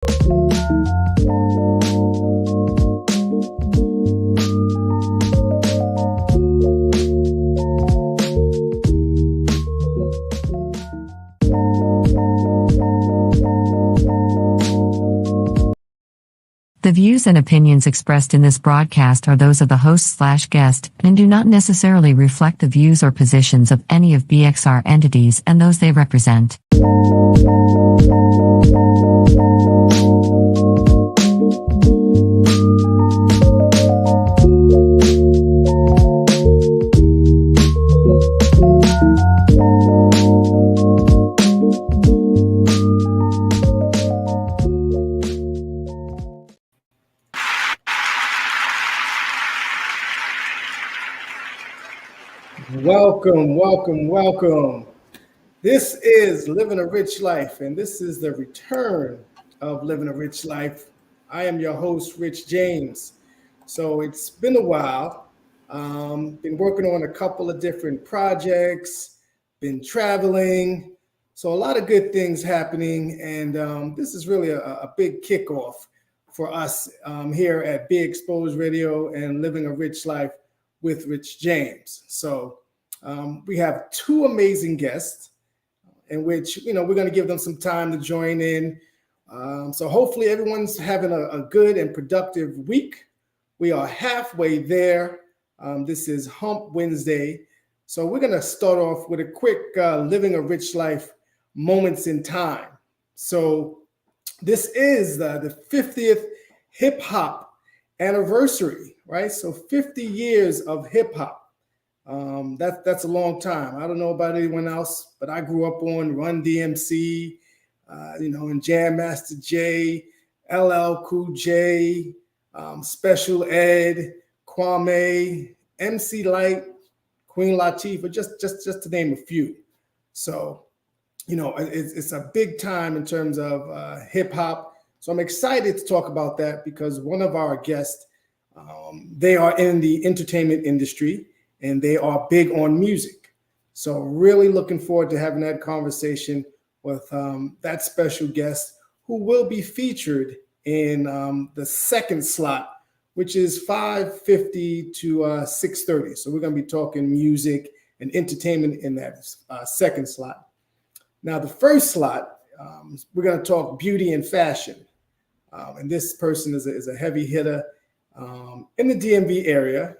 The views and opinions expressed in this broadcast are those of the host/guest and do not necessarily reflect the views or positions of any of BXR entities and those they represent. Welcome. This is Living a Rich Life, and this is the return of Living a Rich Life. I am your host, Rich James. So it's been a while. Been working on a couple of different projects, been traveling. So a lot of good things happening, and this is really a big kickoff for us here at Be Exposed Radio and Living a Rich Life with Rich James. So we have two amazing guests in which, we're going to give them some time to join in. So hopefully everyone's having a good and productive week. We are halfway there. This is Hump Wednesday. So we're going to start off with a quick Living a Rich Life moments in time. So this is the 50th hip hop anniversary, right? So 50 years of hip hop. That's a long time. I don't know about anyone else, but I grew up on Run DMC, and Jam Master Jay, LL Cool J, Special Ed, Kwame, MC Light, Queen Latifah, just to name a few. So, it's a big time in terms of hip hop. So I'm excited to talk about that because one of our guests, they are in the entertainment industry. And they are big on music. So really looking forward to having that conversation with that special guest who will be featured in the second slot, which is 5:50 to 6:30. So we're going to be talking music and entertainment in that second slot. Now, the first slot, we're going to talk beauty and fashion. And this person is a heavy hitter in the DMV area.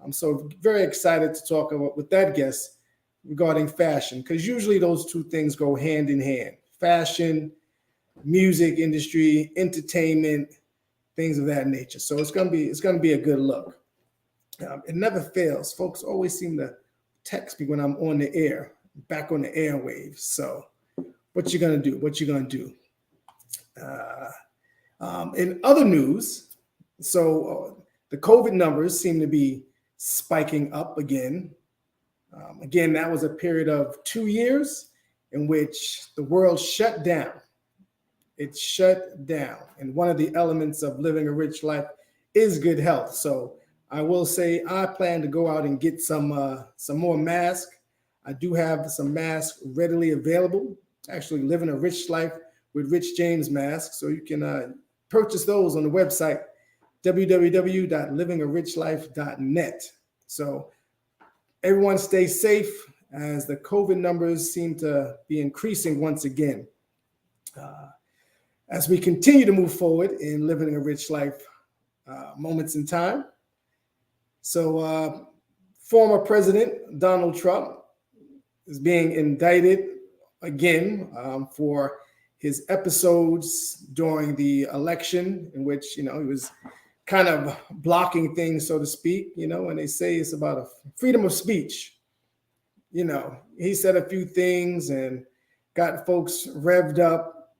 I'm so very excited to talk with that guest regarding fashion, because usually those two things go hand in hand. Fashion, music industry, entertainment, things of that nature. So it's gonna be a good look. It never fails. Folks always seem to text me when I'm on the air, back on the airwaves. So what you gonna do? In other news, so the COVID numbers seem to be spiking up again. Again, that was a period of 2 years in which the world shut down. It shut down. And one of the elements of living a rich life is good health. So I will say I plan to go out and get some more masks. I do have some masks readily available. Actually, Living a Rich Life with Rich James masks. So you can purchase those on the website www.livingarich.life.net. So everyone stay safe as the COVID numbers seem to be increasing once again. As we continue to move forward in living a rich life, moments in time. So former President Donald Trump is being indicted again for his episodes during the election in which, he was kind of blocking things, so to speak, and they say it's about a freedom of speech. He said a few things and got folks revved up,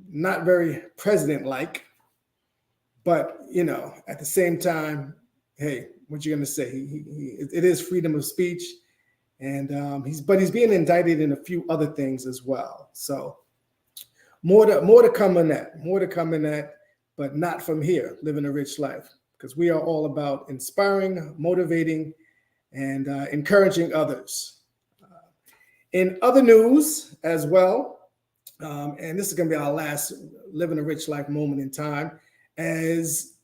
not very president-like, but, at the same time, hey, what you gonna say? It is freedom of speech, and he's being indicted in a few other things as well. So more to come on that, but not from here, living a rich life, because we are all about inspiring, motivating, and encouraging others. In other news as well, And this is going to be our last Living a Rich Life moment in time as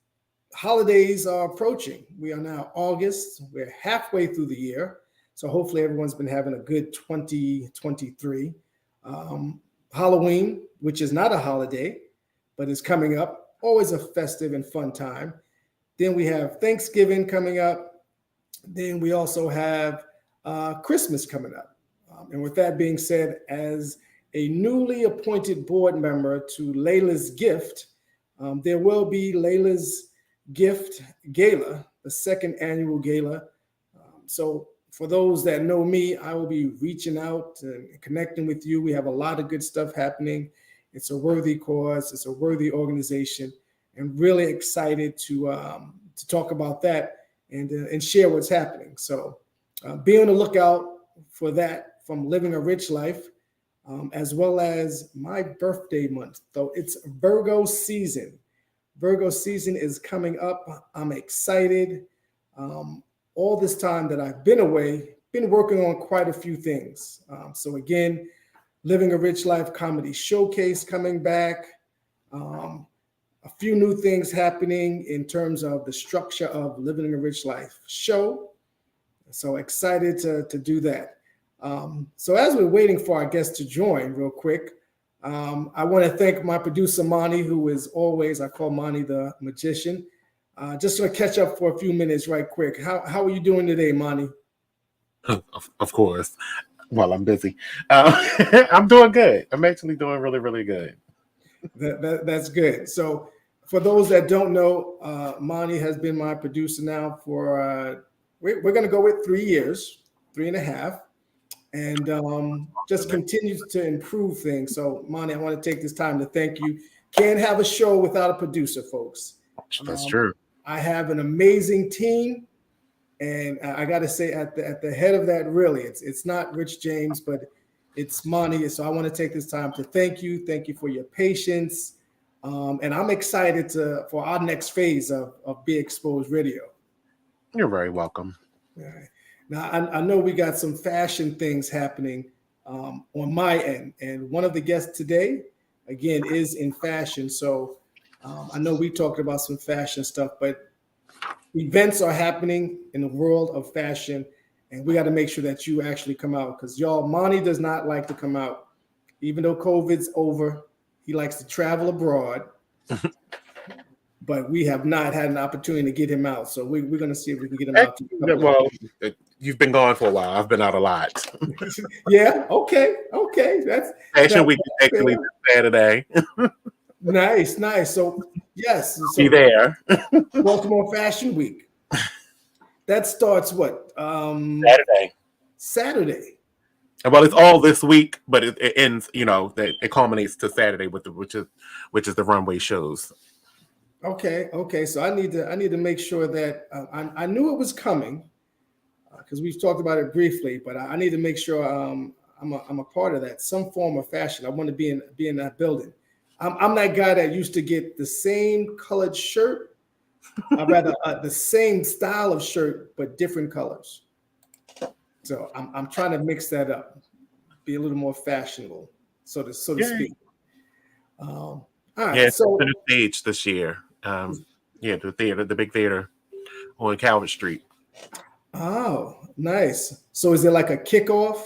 holidays are approaching. We are now August. We're halfway through the year. So hopefully everyone's been having a good 2023. Halloween, which is not a holiday, but is coming up. Always a festive and fun time. Then we have Thanksgiving coming up. Then we also have Christmas coming up. And with that being said, as a newly appointed board member to Layla's Gift, there will be Layla's Gift Gala, the second annual gala. So for those that know me, I will be reaching out and connecting with you. We have a lot of good stuff happening. It's a worthy cause. It's a worthy organization, and really excited to talk about that and share what's happening. So be on the lookout for that from Living a Rich Life, as well as my birthday month. So it's Virgo season. Virgo season is coming up. I'm excited. All this time that I've been away, been working on quite a few things. So again, Living a Rich Life Comedy Showcase coming back. A few new things happening in terms of the structure of Living a Rich Life show. So excited to do that. So as we're waiting for our guests to join real quick, I want to thank my producer, Monty, who is always, I call Monty the magician. Just going to catch up for a few minutes right quick. How are you doing today, Monty? Of course. Well, I'm busy. I'm doing good. I'm actually doing really, really good. That's good. So for those that don't know, Monty has been my producer now for, we're going to go with 3 years, 3.5, and just continues to improve things. So Monty, I want to take this time to thank you. Can't have a show without a producer, folks. That's true. I have an amazing team, and I got to say at the head of that, really, it's not Rich James, but it's Monty. So I want to take this time to thank you. Thank you for your patience, and I'm excited for our next phase of Be Exposed Radio. You're very welcome. All right. Now I know we got some fashion things happening on my end, and one of the guests today, again, is in fashion. So I know we talked about some fashion stuff, but events are happening in the world of fashion, and we got to make sure that you actually come out, because y'all, Monty does not like to come out. Even though COVID's over, he likes to travel abroad, but we have not had an opportunity to get him out. So we're going to see if we can get him out. Well, you've been gone for a while. I've been out a lot. Yeah. Okay. That's Fashion Week is actually this Saturday. Nice. So yes, so be there. Baltimore Fashion Week. That starts what? Saturday. Well, it's all this week, but it ends. It culminates to Saturday with which is the runway shows. Okay. So I need to make sure that I knew it was coming because we've talked about it briefly, but I need to make sure I'm a part of that, some form of fashion. I want to be in that building. I'm that guy that used to get the same colored shirt, rather the same style of shirt, but different colors. So I'm trying to mix that up, be a little more fashionable, so to speak. All right. Yeah, so the stage this year. The big theater on Calvert Street. Oh, nice. So is it like a kickoff?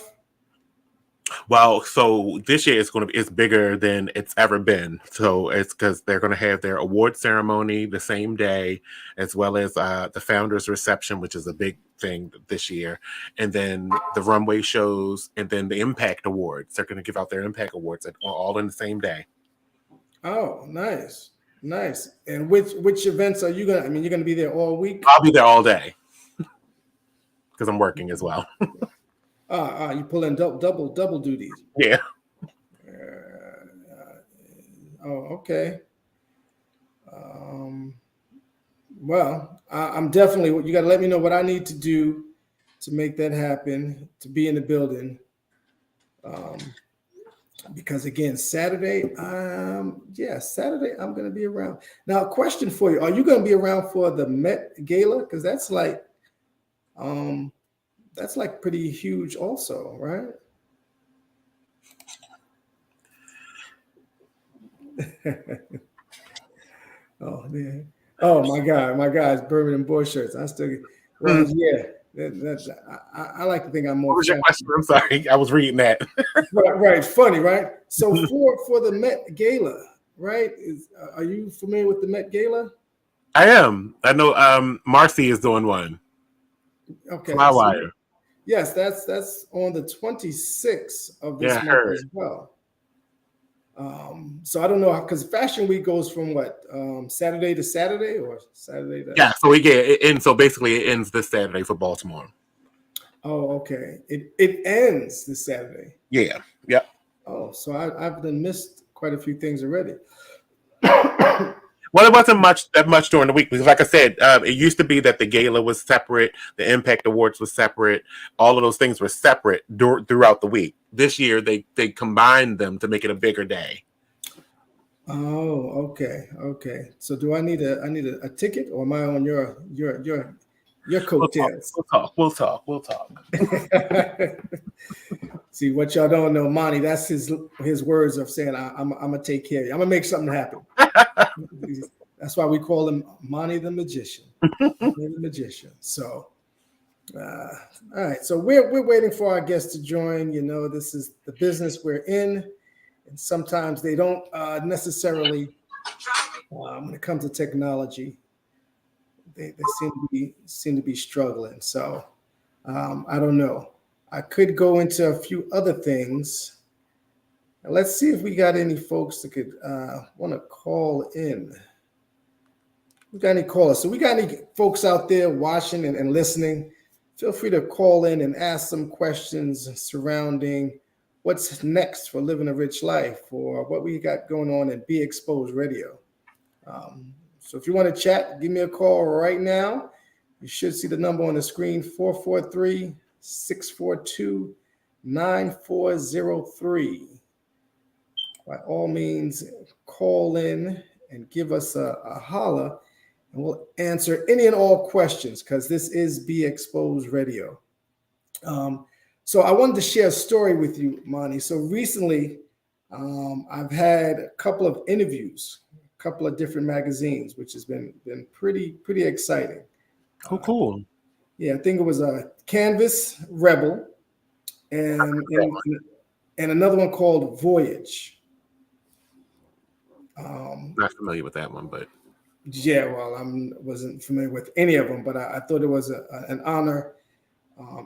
Well, so this year it's bigger than it's ever been. So it's because they're going to have their award ceremony the same day, as well as the founders reception, which is a big thing this year, and then the runway shows, and then the Impact Awards. They're going to give out their Impact Awards all in the same day. Oh, nice. And which events are you gonna? I mean, you're gonna be there all week. I'll be there all day because I'm working as well. You pull in double duties. Yeah. Okay. Well, I'm definitely. You got to let me know what I need to do to make that happen. To be in the building. Because again, Saturday, Saturday I'm going to be around. Now, a question for you: are you going to be around for the Met Gala? Because that's like pretty huge, also, right? Oh man. Oh my guy's Birmingham boy shirts. I still get, well, yeah. I like to think I'm more What was your question? fashionable. I'm sorry, I was reading that. Right, funny, right? So for the Met Gala, right? Are you familiar with the Met Gala? I am. I know. Marcy is doing one. Okay, so Flywire. yes, that's on the 26th of Yeah, this I month heard. as well. So I don't know because Fashion Week goes from what Saturday to Saturday or Saturday to. Yeah, so it ends. So basically, it ends this Saturday for Baltimore. Oh, okay. It ends this Saturday. Yeah. Yep. Oh, so I've done missed quite a few things already. Well, it wasn't much during the week because, like I said, it used to be that the gala was separate, the Impact Awards was separate, all of those things were separate throughout the week. This year, they combined them to make it a bigger day. Oh, okay. So do I need a ticket or am I on your coattails? We'll talk. See what y'all don't know, Monty. That's his words of saying I'm gonna take care of you. I'm gonna make something happen. That's why we call him Monty the Magician. The Magician. So, all right. So we're waiting for our guests to join. You know, this is the business we're in, and sometimes they don't necessarily. When it comes to technology, they seem to be struggling. So I don't know. I could go into a few other things. And let's see if we got any folks that could want to call in. We got any callers? So we got any folks out there watching and listening? Feel free to call in and ask some questions surrounding what's next for Living a Rich Life or what we got going on in Be Exposed Radio. So if you want to chat, give me a call right now. You should see the number on the screen, 443-642-9403. By all means, call in and give us a holler, and we'll answer any and all questions because this is Be Exposed Radio. So I wanted to share a story with you, Monty. So recently, I've had a couple of interviews, a couple of different magazines, which has been pretty exciting. Oh, cool. Yeah, I think it was a Canvas Rebel and another one called Voyage. Not familiar with that one, but yeah, well, I wasn't familiar with any of them, but I thought it was an honor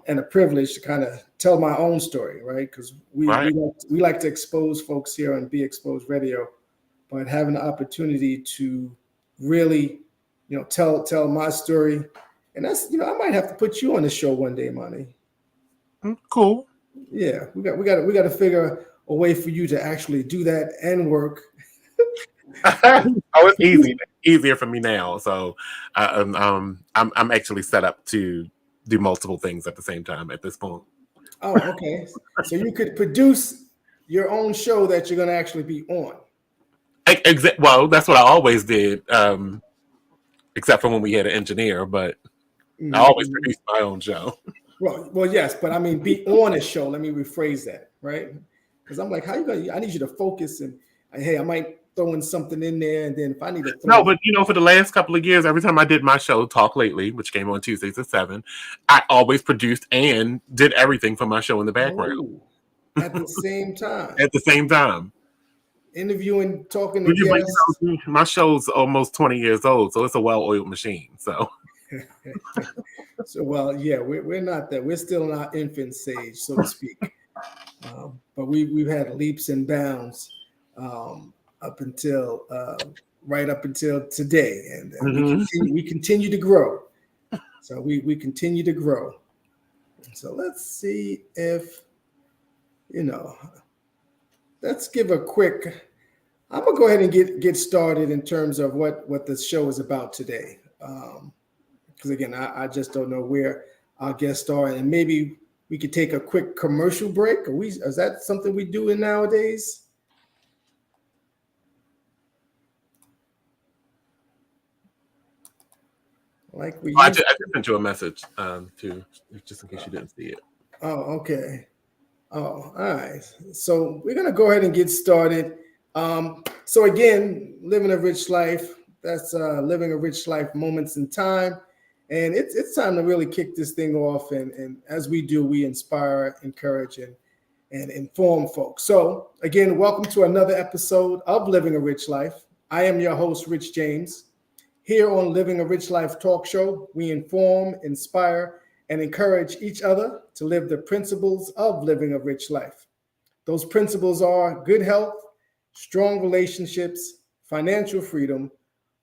and a privilege to kind of tell my own story, right? Because we like to expose folks here on Be Exposed Radio, but having the opportunity to really, tell my story, and that's, I might have to put you on the show one day, Monty. Cool. Yeah, we got to figure a way for you to actually do that and work. It's easier for me now. So I'm actually set up to do multiple things at the same time at this point. Oh, okay. So you could produce your own show that you're going to actually be on. Well, that's what I always did, except for when we had an engineer. But I always produced my own show. Well, yes, but I mean, be on a show. Let me rephrase that, right? Because I'm like, how you going? I need you to focus, and hey, I might throw in something in there, and then if I need to throw but for the last couple of years, every time I did my show, Talk Lately, which came on Tuesdays at 7, I always produced and did everything for my show in the background. At the same time. At the same time. Interviewing, talking to guests. My show's almost 20 years old, so it's a well-oiled machine. So, well, yeah, we're not that. We're still in our infant stage, so to speak. But we've had leaps and bounds up until today, and we continue to grow. So we continue to grow. So let's see if let's give a quick. I'm gonna go ahead and get started in terms of what the show is about today. Because again, I just don't know where our guests are, and maybe we could take a quick commercial break. Is that something we do nowadays? Like I just sent you a message too, just in case you didn't see it. Oh, okay. Oh, all right. So we're gonna go ahead and get started. So again, living a rich life. That's living a rich life, moments in time, and it's time to really kick this thing off. And as we do, we inspire, encourage, and inform folks. So again, welcome to another episode of Living a Rich Life. I am your host, Rich James. Here on Living a Rich Life Talk Show, we inform, inspire, and encourage each other to live the principles of living a rich life. Those principles are good health, strong relationships, financial freedom,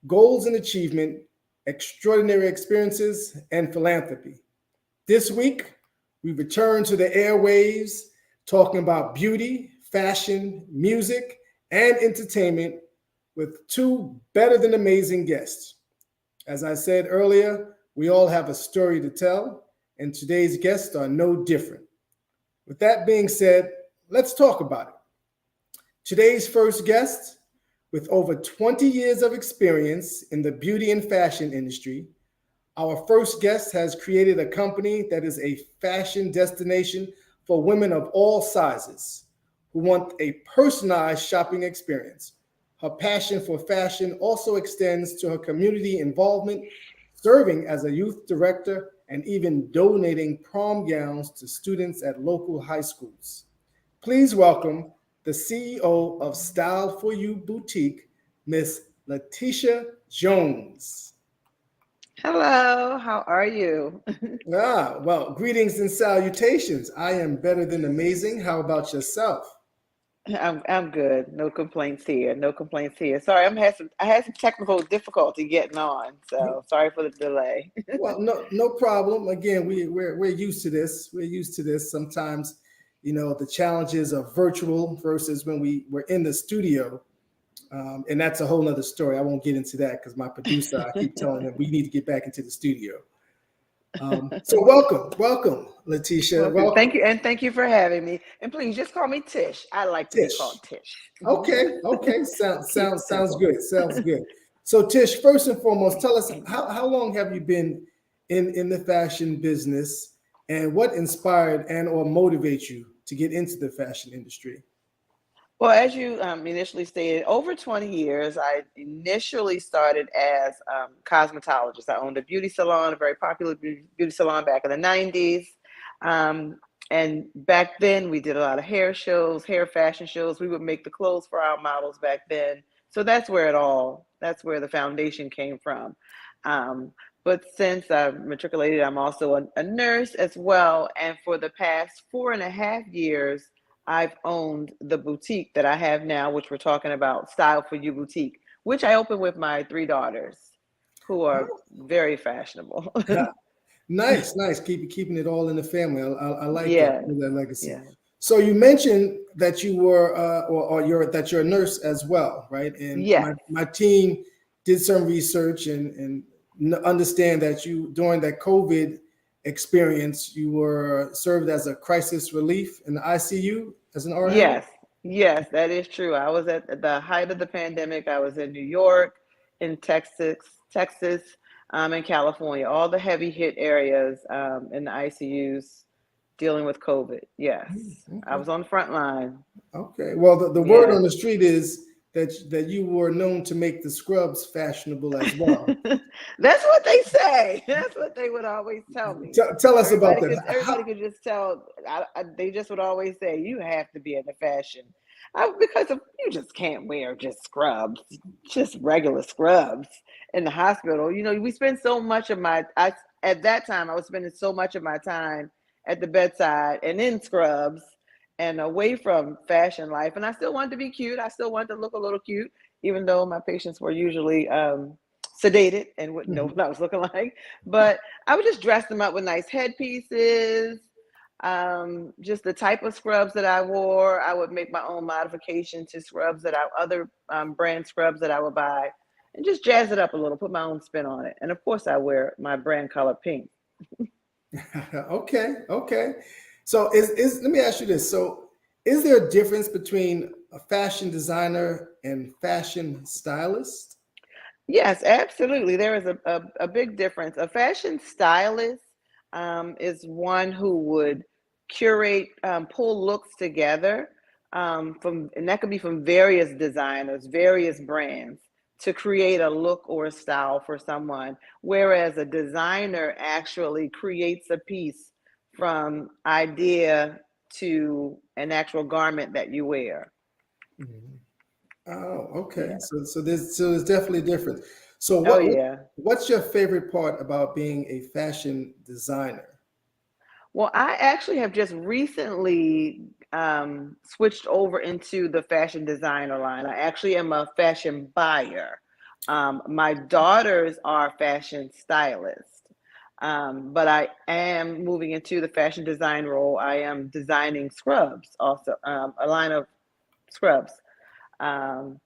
goals and achievement, extraordinary experiences, and philanthropy. This week, we return to the airwaves talking about beauty, fashion, music, and entertainment with two better than amazing guests. As I said earlier, we all have a story to tell, and today's guests are no different. With that being said, let's talk about it. Today's first guest, with over 20 years of experience in the beauty and fashion industry, our first guest has created a company that is a fashion destination for women of all sizes who want a personalized shopping experience. Her passion for fashion also extends to her community involvement, serving as a youth director and even donating prom gowns to students at local high schools. Please welcome the CEO of Style for You Boutique, Miss LaTisha Jones. Hello, how are you? Well, greetings and salutations. I am better than amazing. How about yourself? I'm good. No complaints here. No complaints here. Sorry, I had some technical difficulty getting on, so sorry for the delay. Well, no problem. Again, we're used to this. We're used to this. Sometimes, the challenges of virtual versus when we're in the studio. And that's a whole nother story. I won't get into that because my producer, I keep telling him we need to get back into the studio. So welcome, LaTisha. Welcome. Thank you, and thank you for having me. And please just call me Tish. I like to be called Tish. Okay. Sounds good. Sounds good. So Tish, first and foremost, tell us how long have you been in the fashion business, and what inspired and or motivates you to get into the fashion industry? Well, as you initially stated, over 20 years, I initially started as cosmetologist. I owned a beauty salon, a very popular beauty salon back in the 90s. And back then, we did a lot of hair shows, hair fashion shows. We would make the clothes for our models back then. So that's where the foundation came from. But since I've matriculated, I'm also a nurse as well. And for the past 4.5 years, I've owned the boutique that I have now, which we're talking about, Style for You Boutique, which I opened with my 3 daughters, who are very fashionable. Nice. Keeping it all in the family. I like that legacy. Yeah. So you mentioned that you were, that you're a nurse as well, right? And my team did some research and understand that you, during that COVID experience, you were served as a crisis relief in the ICU as an RN? Yes, that is true. I was at the height of the pandemic. I was in New York, in Texas, in California, all the heavy hit areas in the ICUs dealing with COVID. Yes, okay. I was on the front line. Okay. Well, the word on the street is that you were known to make the scrubs fashionable as well. That's what they say. That's what they would always tell me. Tell us about that. Everybody could just tell. They just would always say, you have to be in the fashion. Because you just can't wear just scrubs, just regular scrubs in the hospital. We spend so much of at that time, I was spending so much of my time at the bedside and in scrubs and away from fashion life. And I still wanted to be cute. I still wanted to look a little cute, even though my patients were usually sedated and wouldn't know what I was looking like. But I would just dress them up with nice headpieces, just the type of scrubs that I wore. I would make my own modification to scrubs other brand scrubs that I would buy, and just jazz it up a little, put my own spin on it. And of course I wear my brand color pink. Okay. So let me ask you this. So is there a difference between a fashion designer and fashion stylist? Yes, absolutely. There is a big difference. A fashion stylist is one who would curate, pull looks together and that could be from various designers, various brands, to create a look or a style for someone, whereas a designer actually creates a piece from idea to an actual garment that you wear. Mhm. Oh, okay. Yeah. So there's definitely a difference. So Oh yeah. what's your favorite part about being a fashion designer? Well, I actually have just recently switched over into the fashion designer line. I actually am a fashion buyer. My daughters are fashion stylists, but I am moving into the fashion design role. I am designing scrubs, also a line of scrubs. Um,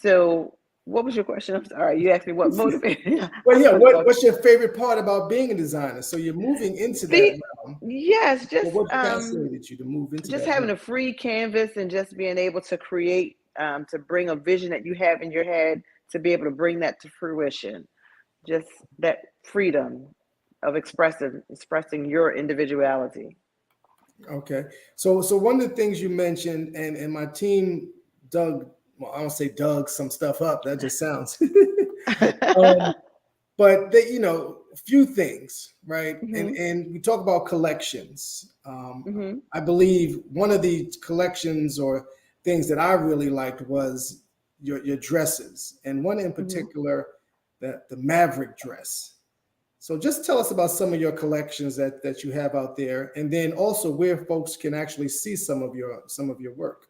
so, what was your question? I'm sorry. You asked me what motivated me. Well, yeah, what's your favorite part about being a designer? So you're moving into that The realm. yes, But what fascinated you to move into just that having realm? a free canvas and just being able to create, to bring a vision that you have in your head, to be able to bring that to fruition. Just that freedom of expressing your individuality. Okay. So one of the things you mentioned, and my team dug, well, I don't say dug some stuff up. That just sounds. um, but they, a few things, right? And Hmm. and we talk about collections. Hmm. I believe one of the collections or things that I really liked was your dresses, and one in Hmm. particular, the Maverick dress. So just tell us about some of your collections that you have out there, and then also where folks can actually see some of your work.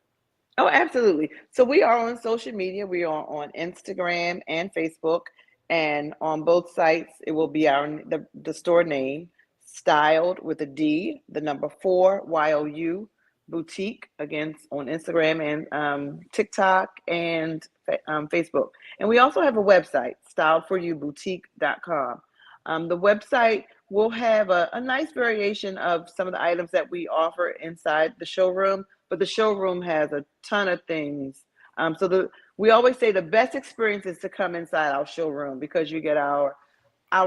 Oh, absolutely. So we are on social media. We are on Instagram and Facebook, and on both sites, it will be the store name, styled with a D, the number 4YOU boutique. Again, on Instagram and TikTok and Facebook. And we also have a website, styledforyouboutique.com. The website will have a nice variation of some of the items that we offer inside the showroom, but the showroom has a ton of things. We always say the best experience is to come inside our showroom, because you get our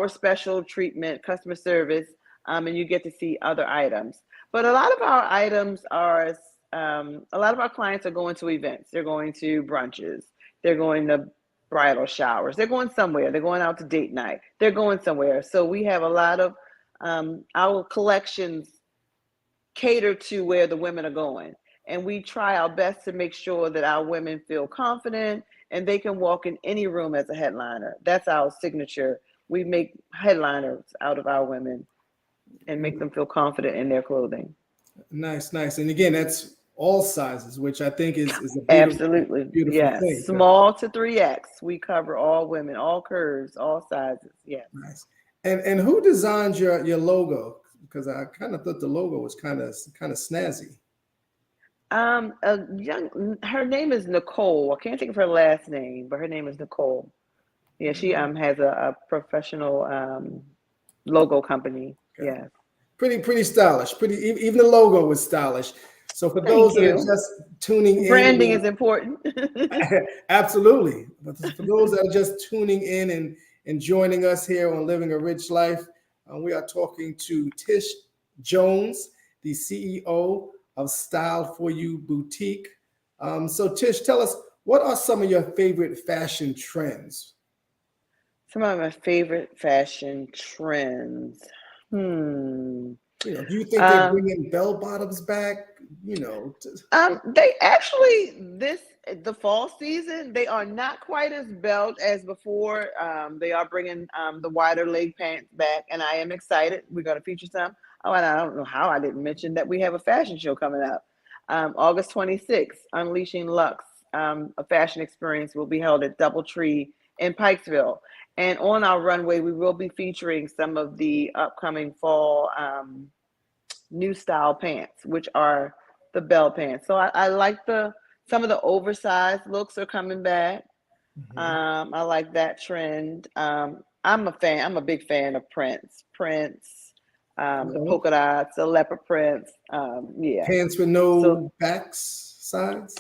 special treatment, customer service, and you get to see other items. But a lot of our items are, a lot of our clients are going to events. They're going to brunches. They're going to bridal showers. They're going somewhere. They're going out to date night. They're going somewhere. So we have a lot of our collections cater to where the women are going. And we try our best to make sure that our women feel confident and they can walk in any room as a headliner. That's our signature. We make headliners out of our women and make them feel confident in their clothing. Nice, nice. And again, that's all sizes, which I think is a beautiful, Absolutely. beautiful Yes. thing. Small to 3X. We cover all women, all curves, all sizes. Yes. Nice. And who designed your logo? Because I kind of thought the logo was kind of snazzy. Her name is Nicole. I can't think of her last name, but her name is Nicole. Yeah, she has a professional logo company. Okay. Yes. Pretty stylish. Even the logo was stylish. So for those Thank that are you. just tuning Branding in, is important. absolutely. But for those that are just tuning in and joining us here on Living a Rich Life, we are talking to Tish Jones, the CEO of Style for You Boutique. So Tish, tell us, what are some of your favorite fashion trends? Some of my favorite fashion trends. Hmm. Do you think they're Um, bringing bell bottoms back? they actually, the fall season, they are not quite as belt as before. They are bringing the wider leg pants back, and I am excited. We're going to feature some. Oh, and I don't know how I didn't mention that we have a fashion show coming up, August 26th. Unleashing Lux, a fashion experience, will be held at DoubleTree in Pikesville, and on our runway, we will be featuring some of the upcoming fall new style pants, which are the bell pants. So I like some of the oversized looks are coming back. Mhm. I like that trend. I'm a big fan of prints, the Okay. polka dots, the leopard prints. Yeah. Pants with So no backs, sides.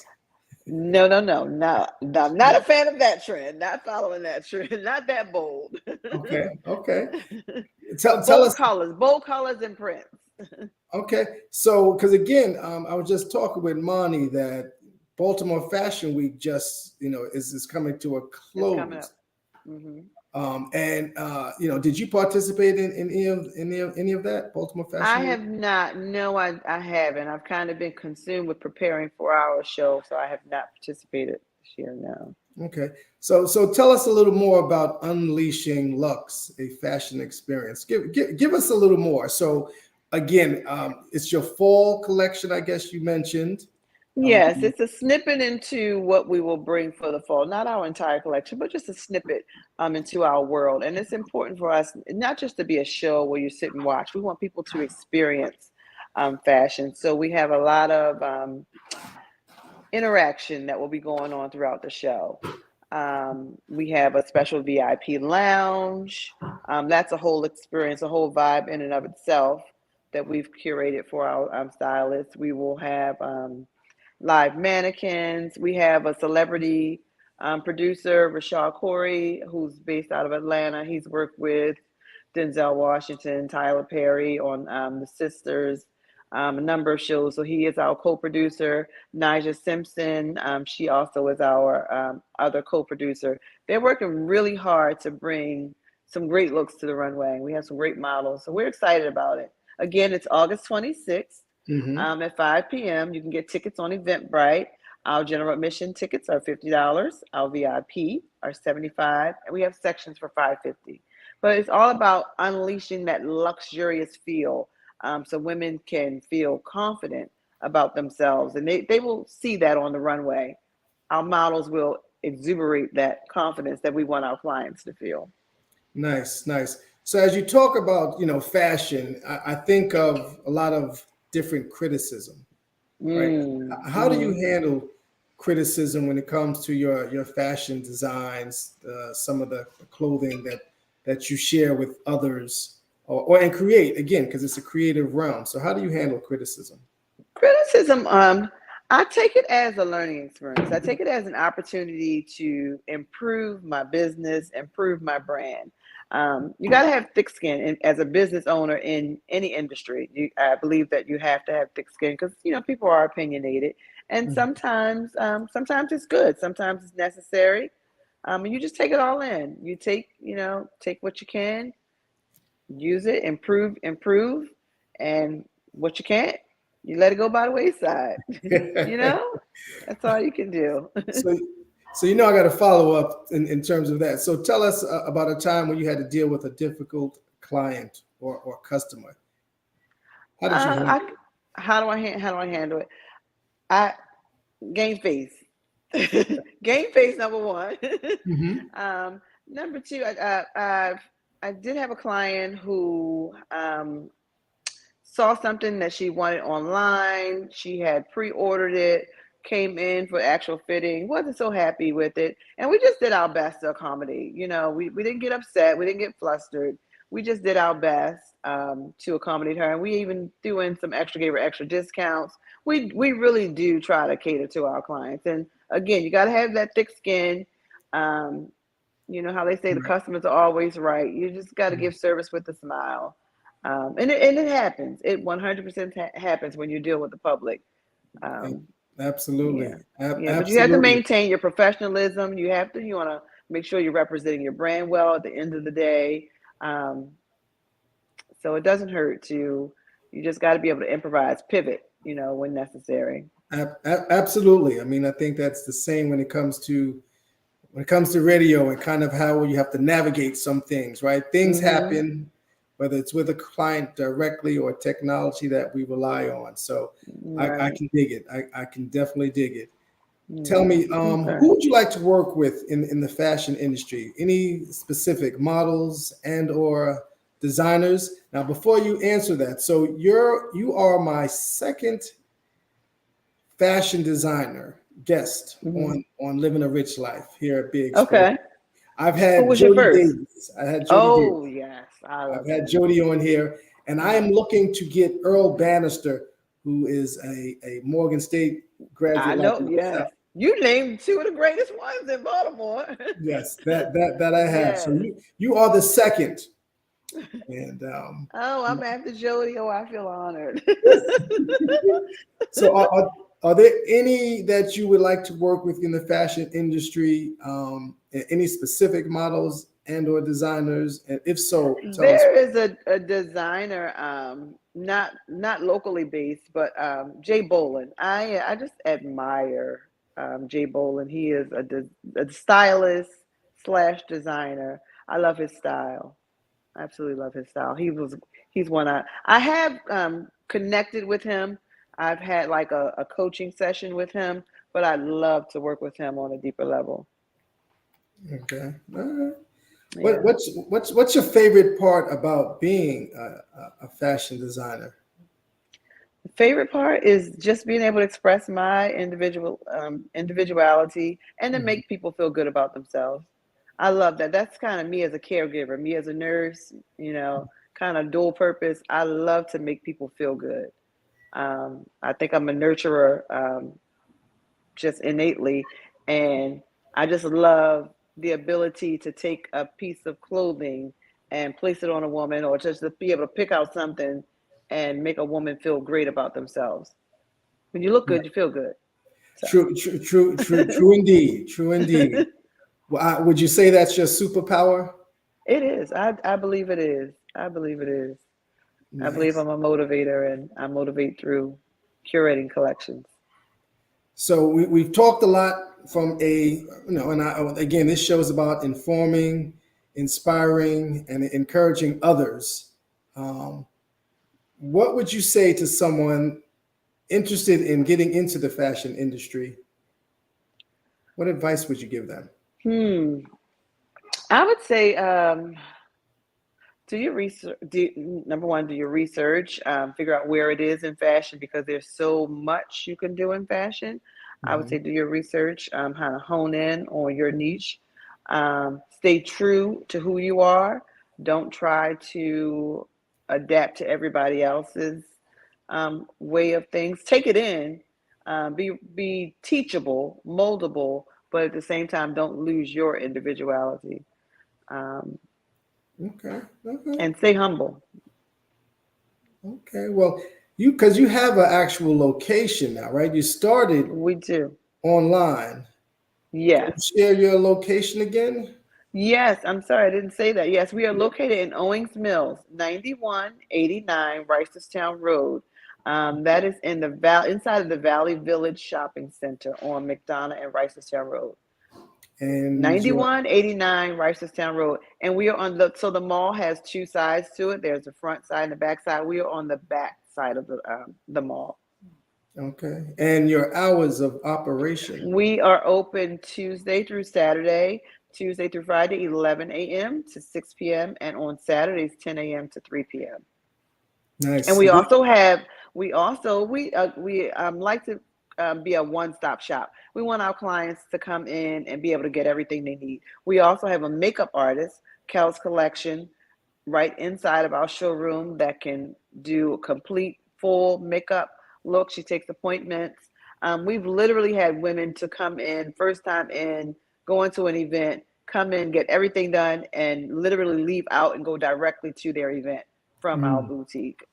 no. I'm not a fan of that trend. Not following that trend. Not that bold. Okay, okay. But Tell us. bold colors and prints. Okay. So, because again, I was just talking with Monty that Baltimore Fashion Week just, is coming to a It's coming up. close. Hmm. And did you participate in any of that Baltimore I Fashion Week? have not. No, I haven't. I've kind of been consumed with preparing for our show, so I have not participated this year. No. Okay. So tell us a little more about Unleashing Lux, a fashion experience. Give us a little more. So again, it's your fall collection, I guess you mentioned. Yes, it's a snippet into what we will bring for the fall. Not our entire collection, but just a snippet into our world. And it's important for us not just to be a show where you sit and watch. We want people to experience fashion. So we have a lot of interaction that will be going on throughout the show. We have a special VIP lounge. That's a whole experience, a whole vibe in and of itself that we've curated for our stylists. We will have live mannequins. We have a celebrity producer, Rashad Corey, who's based out of Atlanta. He's worked with Denzel Washington, Tyler Perry on The Sisters, a number of shows. So he is our co-producer. Nija Simpson, she also is our other co-producer. They're working really hard to bring some great looks to the runway. We have some great models, so we're excited about it. Again, it's August 26th. At 5 p.m. You can get tickets on Eventbrite. Our general admission tickets are $50. Our VIP are $75, and we have sections for $5.50. But it's all about unleashing that luxurious feel, so women can feel confident about themselves, and they will see that on the runway. Our models will exuberate that confidence that we want our clients to feel. Nice, nice. So as you talk about, fashion, I think of a lot of different criticism, right? How do you handle criticism when it comes to your fashion designs, some of the clothing that you share with others, and create again because it's a creative realm. So how do you handle criticism? Criticism, I take it as a learning experience. I take it as an opportunity to improve my business, improve my brand. You got to have thick skin and as a business owner in any industry. I believe that you have to have thick skin because people are opinionated, and sometimes it's good, sometimes it's necessary, and you just take it all in. You take what you can, use it, improve, and what you can't, you let it go by the wayside. That's all you can do. So I got to follow up in terms of that. So tell us about a time when you had to deal with a difficult client or customer. How did you handle it? How do I handle it? I game face. Game face, number one. Number two, I did have a client who saw something that she wanted online. She had pre-ordered it, came in for actual fitting, wasn't so happy with it. And we just did our best to accommodate. We didn't get upset. We didn't get flustered. We just did our best to accommodate her. And we even threw in some gave her extra discounts. We really do try to cater to our clients. And again, you got to have that thick skin. You know how they say the customers are always right. You just got to give service with a smile. And it happens. It 100% happens when you deal with the public. Absolutely. Yeah, but you have to maintain your professionalism. You want to make sure you're representing your brand well at the end of the day. So it doesn't hurt you just got to be able to improvise, pivot, when necessary. Absolutely. I mean, I think that's the same when it comes to radio and kind of how you have to navigate some things, right? Things happen, whether it's with a client directly or technology that we rely on. So I can dig it. I can definitely dig it. Tell me, who would you like to work with in the fashion industry? Any specific models and or designers? Now, before you answer that, so you are my second fashion designer guest on Living a Rich Life here at Big Exposure. Okay. I've had Who was your first? Davis. I had Jody Davis. Yes. I've had Jody on here, and I am looking to get Earl Bannister, who is a Morgan State graduate. I know, yes. You named two of the greatest ones in Baltimore. Yes, that I have. Yes. So you are the second And Oh, I'm after Jody. Oh, I feel honored. so, are there any that you would like to work with in the fashion industry? Any specific models and/or designers? And if so, tell us. There is a designer, not locally based, but Jay Bolin. I just admire Jay Bolin. He is a stylist slash designer. I love his style. I absolutely love his style. He's one I have connected with him. I've had like a coaching session with him, but I'd love to work with him on a deeper level. Okay. All right. Yeah. What's your favorite part about being a fashion designer? Favorite part is just being able to express my individuality and to make people feel good about themselves. I love that. That's kind of me as a caregiver, me as a nurse, kind of dual purpose. I love to make people feel good. I think I'm a nurturer, just innately, and I just love the ability to take a piece of clothing and place it on a woman, or just to be able to pick out something and make a woman feel great about themselves. When you look good, you feel good. So. True indeed. True indeed. Would you say that's your superpower? It is. I believe it is. I believe it is. Nice. I believe I'm a motivator, and I motivate through curating collections. So we've talked a lot from again, this show is about informing, inspiring, and encouraging others. What would you say to someone interested in getting into the fashion industry? What advice would you give them? I would say, do your research. Number one, do your research. Figure out where it is in fashion, because there's so much you can do in fashion. I would say do your research, how to hone in on your niche. Stay true to who you are. Don't try to adapt to everybody else's way of things. Take it in. Be teachable, moldable, but at the same time, don't lose your individuality. Okay. And stay humble. Okay. Well, because you have an actual location now, right? You started We do. online. Yes. Share your location again. Yes, I'm sorry, I didn't say that. Yes, we are located in Owings Mills, 9189 Ricerstown Road. That is in the inside of the Valley Village Shopping Center on McDonough and Ricerstown Road. And 9189 Ricerstown Road. And we are on the mall has two sides to it. There's the front side and the back side. We are on the back side of the mall. Okay. And your hours of operation? We are open Tuesday through Saturday, Tuesday through Friday, 11 a.m. to 6 p.m. and on Saturdays, 10 a.m. to 3 p.m. Nice. And we like to be a one-stop shop. We want our clients to come in and be able to get everything they need. We also have a makeup artist, Kel's Collection, right inside of our showroom that can do a complete full makeup look. She takes appointments. We've literally had women to come in, first time in, go into an event, come in, get everything done, and literally leave out and go directly to their event from our boutique.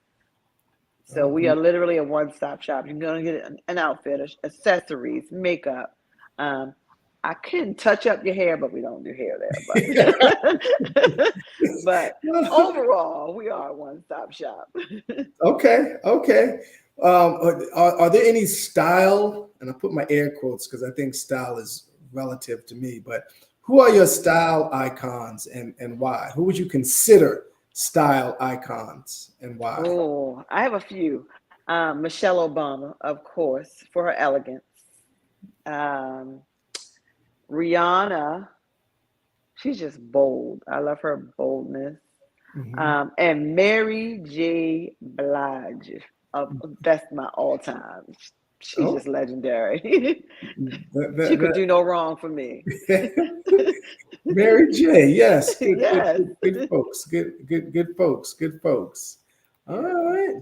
So we are literally a one-stop shop. You're going to get an outfit, accessories, makeup. I can touch up your hair, but we don't do hair there. But overall, we are a one-stop shop. Okay. Are there any style, and I put my air quotes because I think style is relative to me, but who are your style icons and why? Who would you consider style icons and why? Oh, I have a few. Michelle Obama, of course, for her elegance. Rihanna, she's just bold. I love her boldness. And Mary J. Blige, that's my all-time. She's just legendary. She could do no wrong for me. Mary J. Yes. Yes. Good folks. Good folks. All right.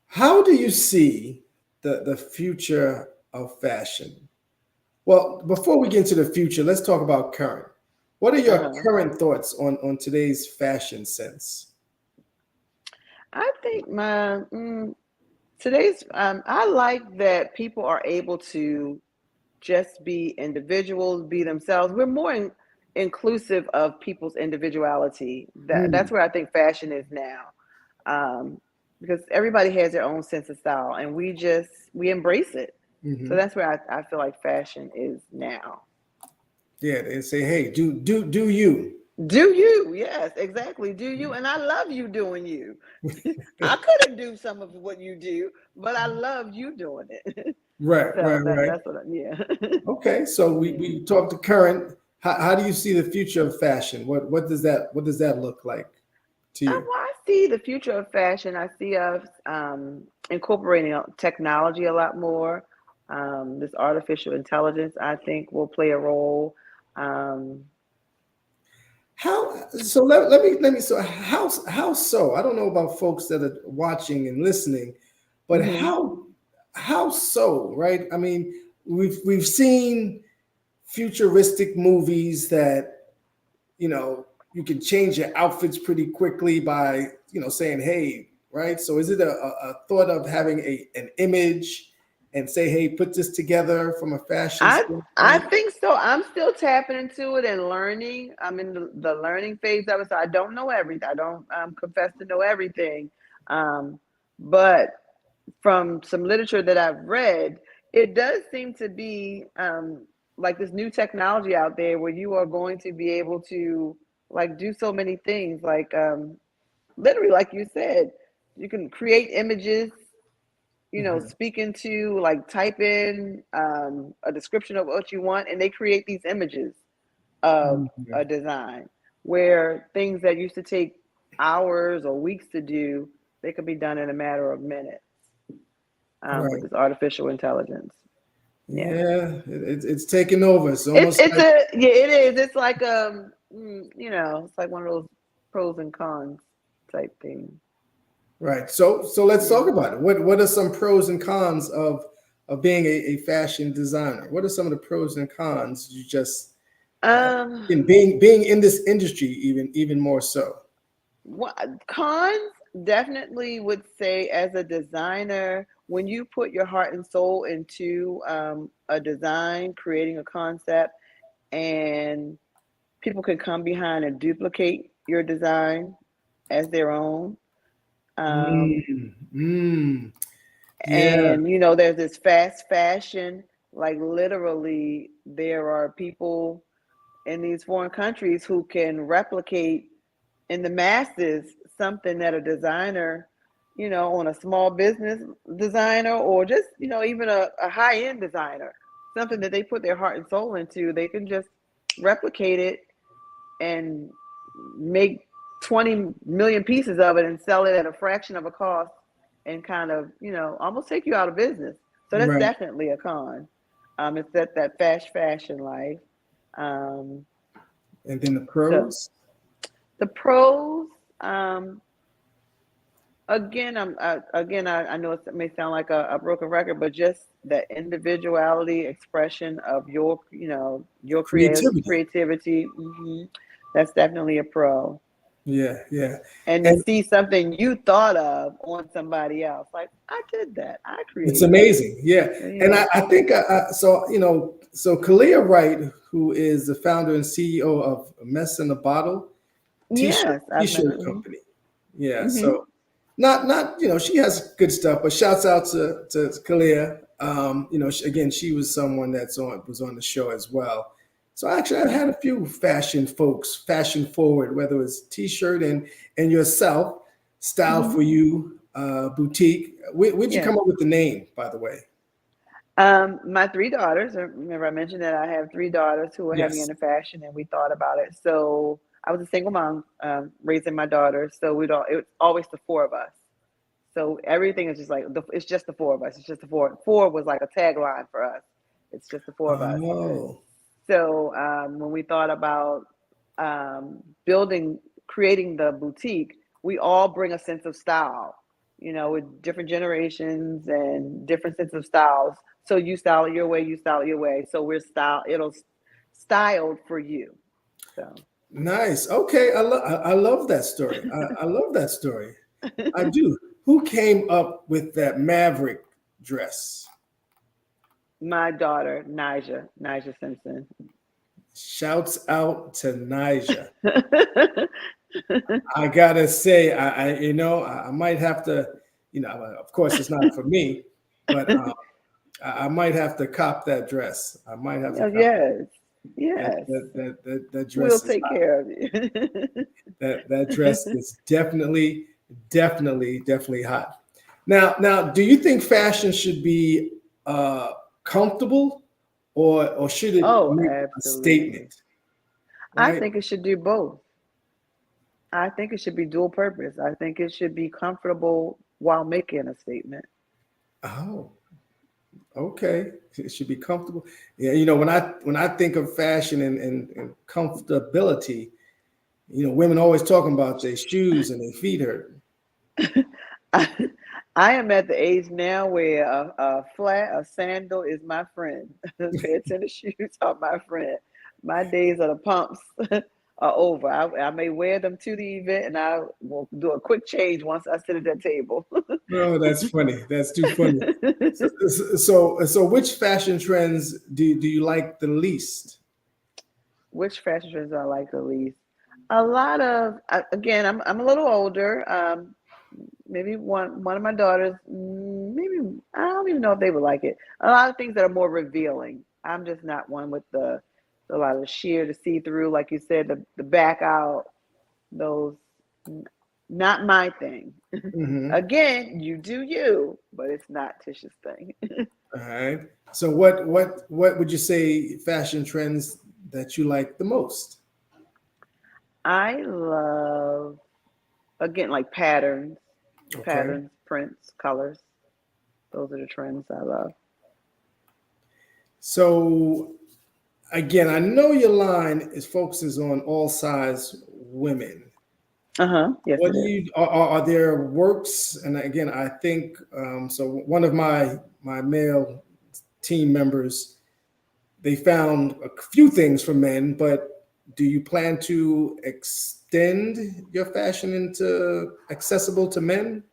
How do you see the future of fashion? Well, before we get into the future, let's talk about current. What are your current thoughts on today's fashion sense? I think today's I like that people are able to just be individuals, be themselves. We're more inclusive of people's individuality. That's where I think fashion is now, because everybody has their own sense of style, and we embrace it. So that's where I feel like fashion is now. Yeah, they say, hey, do you. Do you? Yes, exactly. Do you? And I love you doing you. I couldn't do some of what you do, but I love you doing it. Right. That's what yeah. Okay, so we talked to current. How do you see the future of fashion? What does that look like to you? Well, I see the future of fashion. I see us incorporating technology a lot more. This artificial intelligence, I think, will play a role. How so? Let me. So how so? I don't know about folks that are watching and listening, but how so? Right? I mean, we've seen futuristic movies that you can change your outfits pretty quickly by saying, hey, right? So is it a thought of having an image and say, hey, put this together from a fashion standpoint? I think so. I'm still tapping into it and learning. I'm in the learning phase of it, so I don't know everything. I don't confess to know everything, but from some literature that I've read, it does seem to be like this new technology out there where you are going to be able to like do so many things, like literally, like you said, you can create images, speak into, like, type in a description of what you want, and they create these images of a design where things that used to take hours or weeks to do, they could be done in a matter of minutes with this artificial intelligence. Yeah, it's taking over. It's almost it is. It's like it's like one of those pros and cons type thing. Right. So let's talk about it. What are some pros and cons of being a fashion designer? What are some of the pros and cons? You just in being in this industry, even more so. Cons, definitely would say, as a designer, when you put your heart and soul into a design, creating a concept, and people can come behind and duplicate your design as their own. Yeah. And there's this fast fashion, like literally there are people in these foreign countries who can replicate in the masses something that a designer, on a small business designer, or just, even a high-end designer, something that they put their heart and soul into, they can just replicate it and make 20 million pieces of it and sell it at a fraction of a cost and kind of, almost take you out of business. So that's definitely a con. It's that fast fashion life. And then the pros? So the pros, again, I know it may sound like a broken record, but just the individuality, expression of your creativity. That's definitely a pro. Yeah. And to see something you thought of on somebody else, like, I did that, I created. It's amazing. Yeah. And I think so Kalia Wright, who is the founder and CEO of Mess in a Bottle t-shirt company. Yeah. So not she has good stuff, but shouts out to Kalia. Again, she was someone was on the show as well. So actually, I've had a few fashion folks, fashion forward, whether it's t-shirt and yourself, Style for You boutique. Where'd you come up with the name, by the way? My 3 daughters. Remember, I mentioned that I have 3 daughters who are heavy into fashion, and we thought about it. So I was a single mom raising my daughters, so it was always the 4 of us. So everything is just like it's just the 4 of us. It's just the 4. 4 was like a tagline for us. It's just the 4 of us. Oh. So when we thought about creating the boutique, we all bring a sense of style, with different generations and different sense of styles. So you style it your way, you style it your way. So it'll styled for you. So Nice. Okay, I love that story. I love that story. I do. Who came up with that Maverick dress? my daughter, Nija Simpson. Shouts out to Nija. I gotta say, I might have to, of course, it's not for me, but I might have to cop that dress. I might have to Oh, cop yes, that. yes. That We'll dress is take hot. care of you. That dress is definitely hot. Now, do you think fashion should be comfortable, or should it Oh, make a absolutely. statement? I Right? think it should do both. I think it should be dual purpose. I think it should be comfortable while making a statement. Oh, okay. It should be comfortable. Yeah, when I think of fashion and comfortability, women always talking about their shoes and their feet hurt. I, I am at the age now where a sandal is my friend. A pair of tennis shoes are my friend. My days of the pumps are over. I may wear them to the event, and I will do a quick change once I sit at that table. Oh, that's funny. That's too funny. So which fashion trends do you like the least? Which fashion trends I like the least? A lot of again, I'm a little older. Maybe one of my daughters, maybe I don't even know if they would like it. A lot of things that are more revealing. I'm just not one with a lot of the sheer, the see through, like you said, the back out. Those not my thing. Hmm. Again, you do you, but it's not Tisha's thing. All right. So what would you say fashion trends that you like the most? I love again like Okay. patterns, prints, colors. Those are the trends I love. So again, I know your line is focuses on all size women. Uh-huh. Yes, What it do is. you are there works? And again, I think so. One of my male team members, they found a few things for men, but do you plan to extend your fashion into accessible to men?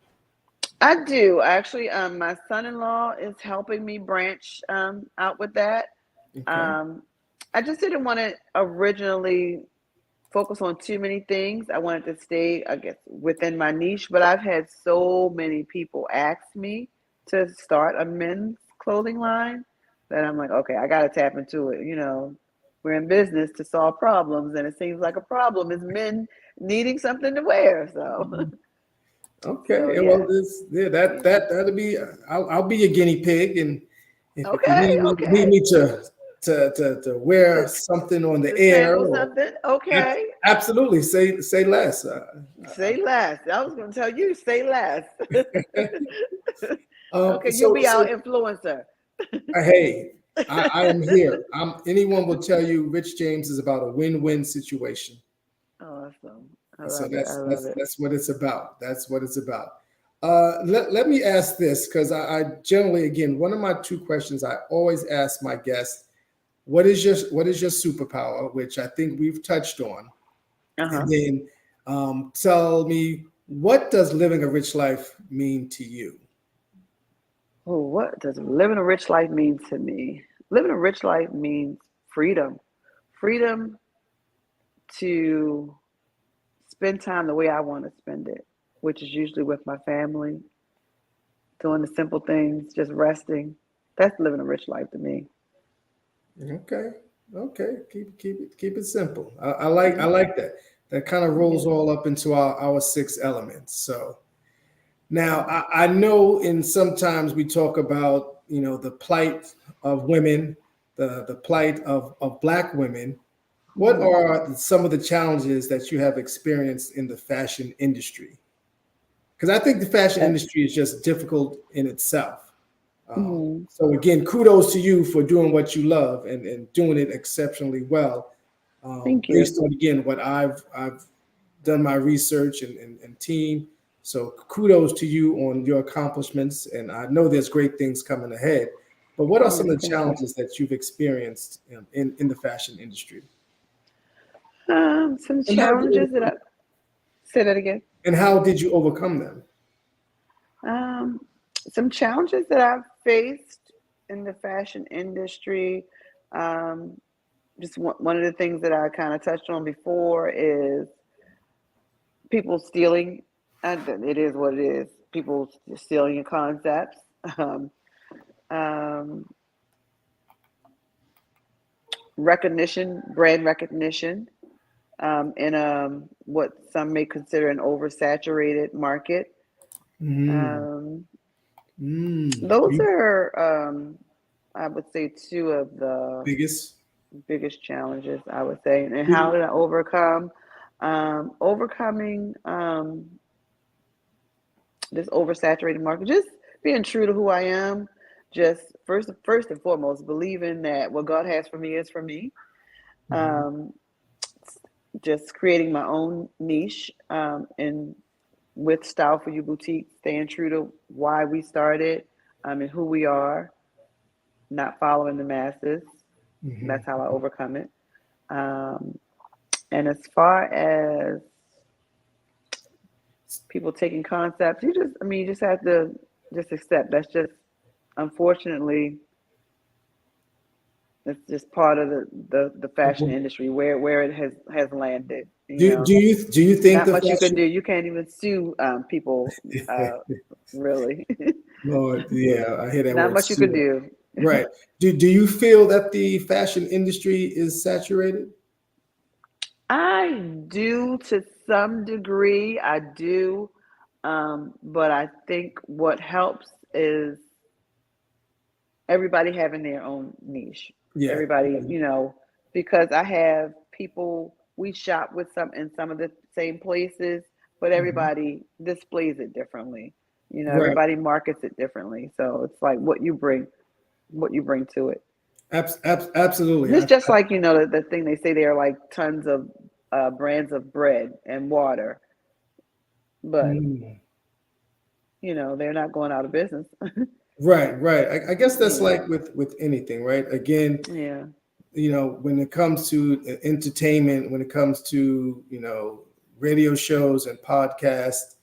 I do actually. My son-in-law is helping me branch out with that. Okay. Um, I just didn't want to originally focus on too many things. I wanted to stay, I guess, within my niche. But I've had so many people ask me to start a men's clothing line that I'm like, okay, I got to tap into it. We're in business to solve problems, and it seems like a problem is men needing something to wear. So, so Okay. And well, yeah, this yeah, yeah. that'll be. I'll be a guinea pig, and if you Okay, need okay. me to wear something on the To air, sample or something? Okay. absolutely say less. Say less. I was going to tell you, say less. Okay, you'll be our So influencer. hey, I am here. Anyone will tell you Rich James is about a win-win situation. Awesome. I So love it. I love it. that's what it's about. That's what it's about. Let me ask this because I generally, again, one of my two questions I always ask my guests: what is your superpower? Which I think we've touched on, and Uh-huh. then tell me, what does living a rich life mean to you? Oh, what does living a rich life mean to me? Living a rich life means freedom. Freedom to spend time the way I want to spend it, which is usually with my family, doing the simple things, just resting. That's living a rich life to me. Okay, okay, keep it simple. I Yeah. like that. That kind of rolls Yeah. all up into our six elements. So now I know in sometimes we talk about the plight of women, the plight of Black women. What Mhm. are some of the challenges that you have experienced in the fashion industry? Because I think the fashion Uh, industry is just difficult in itself. mhm. So again, kudos to you for doing what you love and doing it exceptionally well. Thank you. Based on again what I've done my research and team. So kudos to you on your accomplishments, and I know there's great things coming ahead. But what are some Oh, of the thank you. challenges that you've experienced in the fashion industry? Some And how did challenges that I say that again. and how did you overcome them? Some challenges that I've faced in the fashion industry. Um, just one of the things that I kind of touched on before is people stealing. And it is what it is. People stealing your concepts. Um, um, Recognition, brand recognition, in what some may consider an oversaturated market. Mm. Um, Mm. those are, I would say, two of the Biggest. biggest challenges, I would say. And how did I overcome? Overcoming this oversaturated market, just being true to who I am. Just first and foremost, believing that what God has for me is for me. Mhm. Um, just creating my own niche, and with Style for You Boutique, staying true to why we started, and who we are, not following the masses. Mhm. That's how I overcome it. Um, and as far as people taking concepts, you just have to just accept that's just, unfortunately, it's just part of the fashion industry where it has landed. Do you think Not the much you can fashion? do. You can't even sue people, really. Lord, yeah, I hear that Not word much you can soon. do. Right. Do you feel that the fashion industry is saturated? I do to some degree. I do. But I think what helps is everybody having their own niche. Yeah. Everybody, because I have people, we shop with some in some of the same places, but Mhm. everybody displays it differently. Right. Everybody markets it differently. So it's like what you bring to it. Absolutely. It's just like, the thing they say there are like tons of brands of bread and water, but Mm. they're not going out of business. Right, right. I guess that's Yeah. like with anything, right? Again, Yeah. when it comes to entertainment, when it comes to, radio shows and podcasts,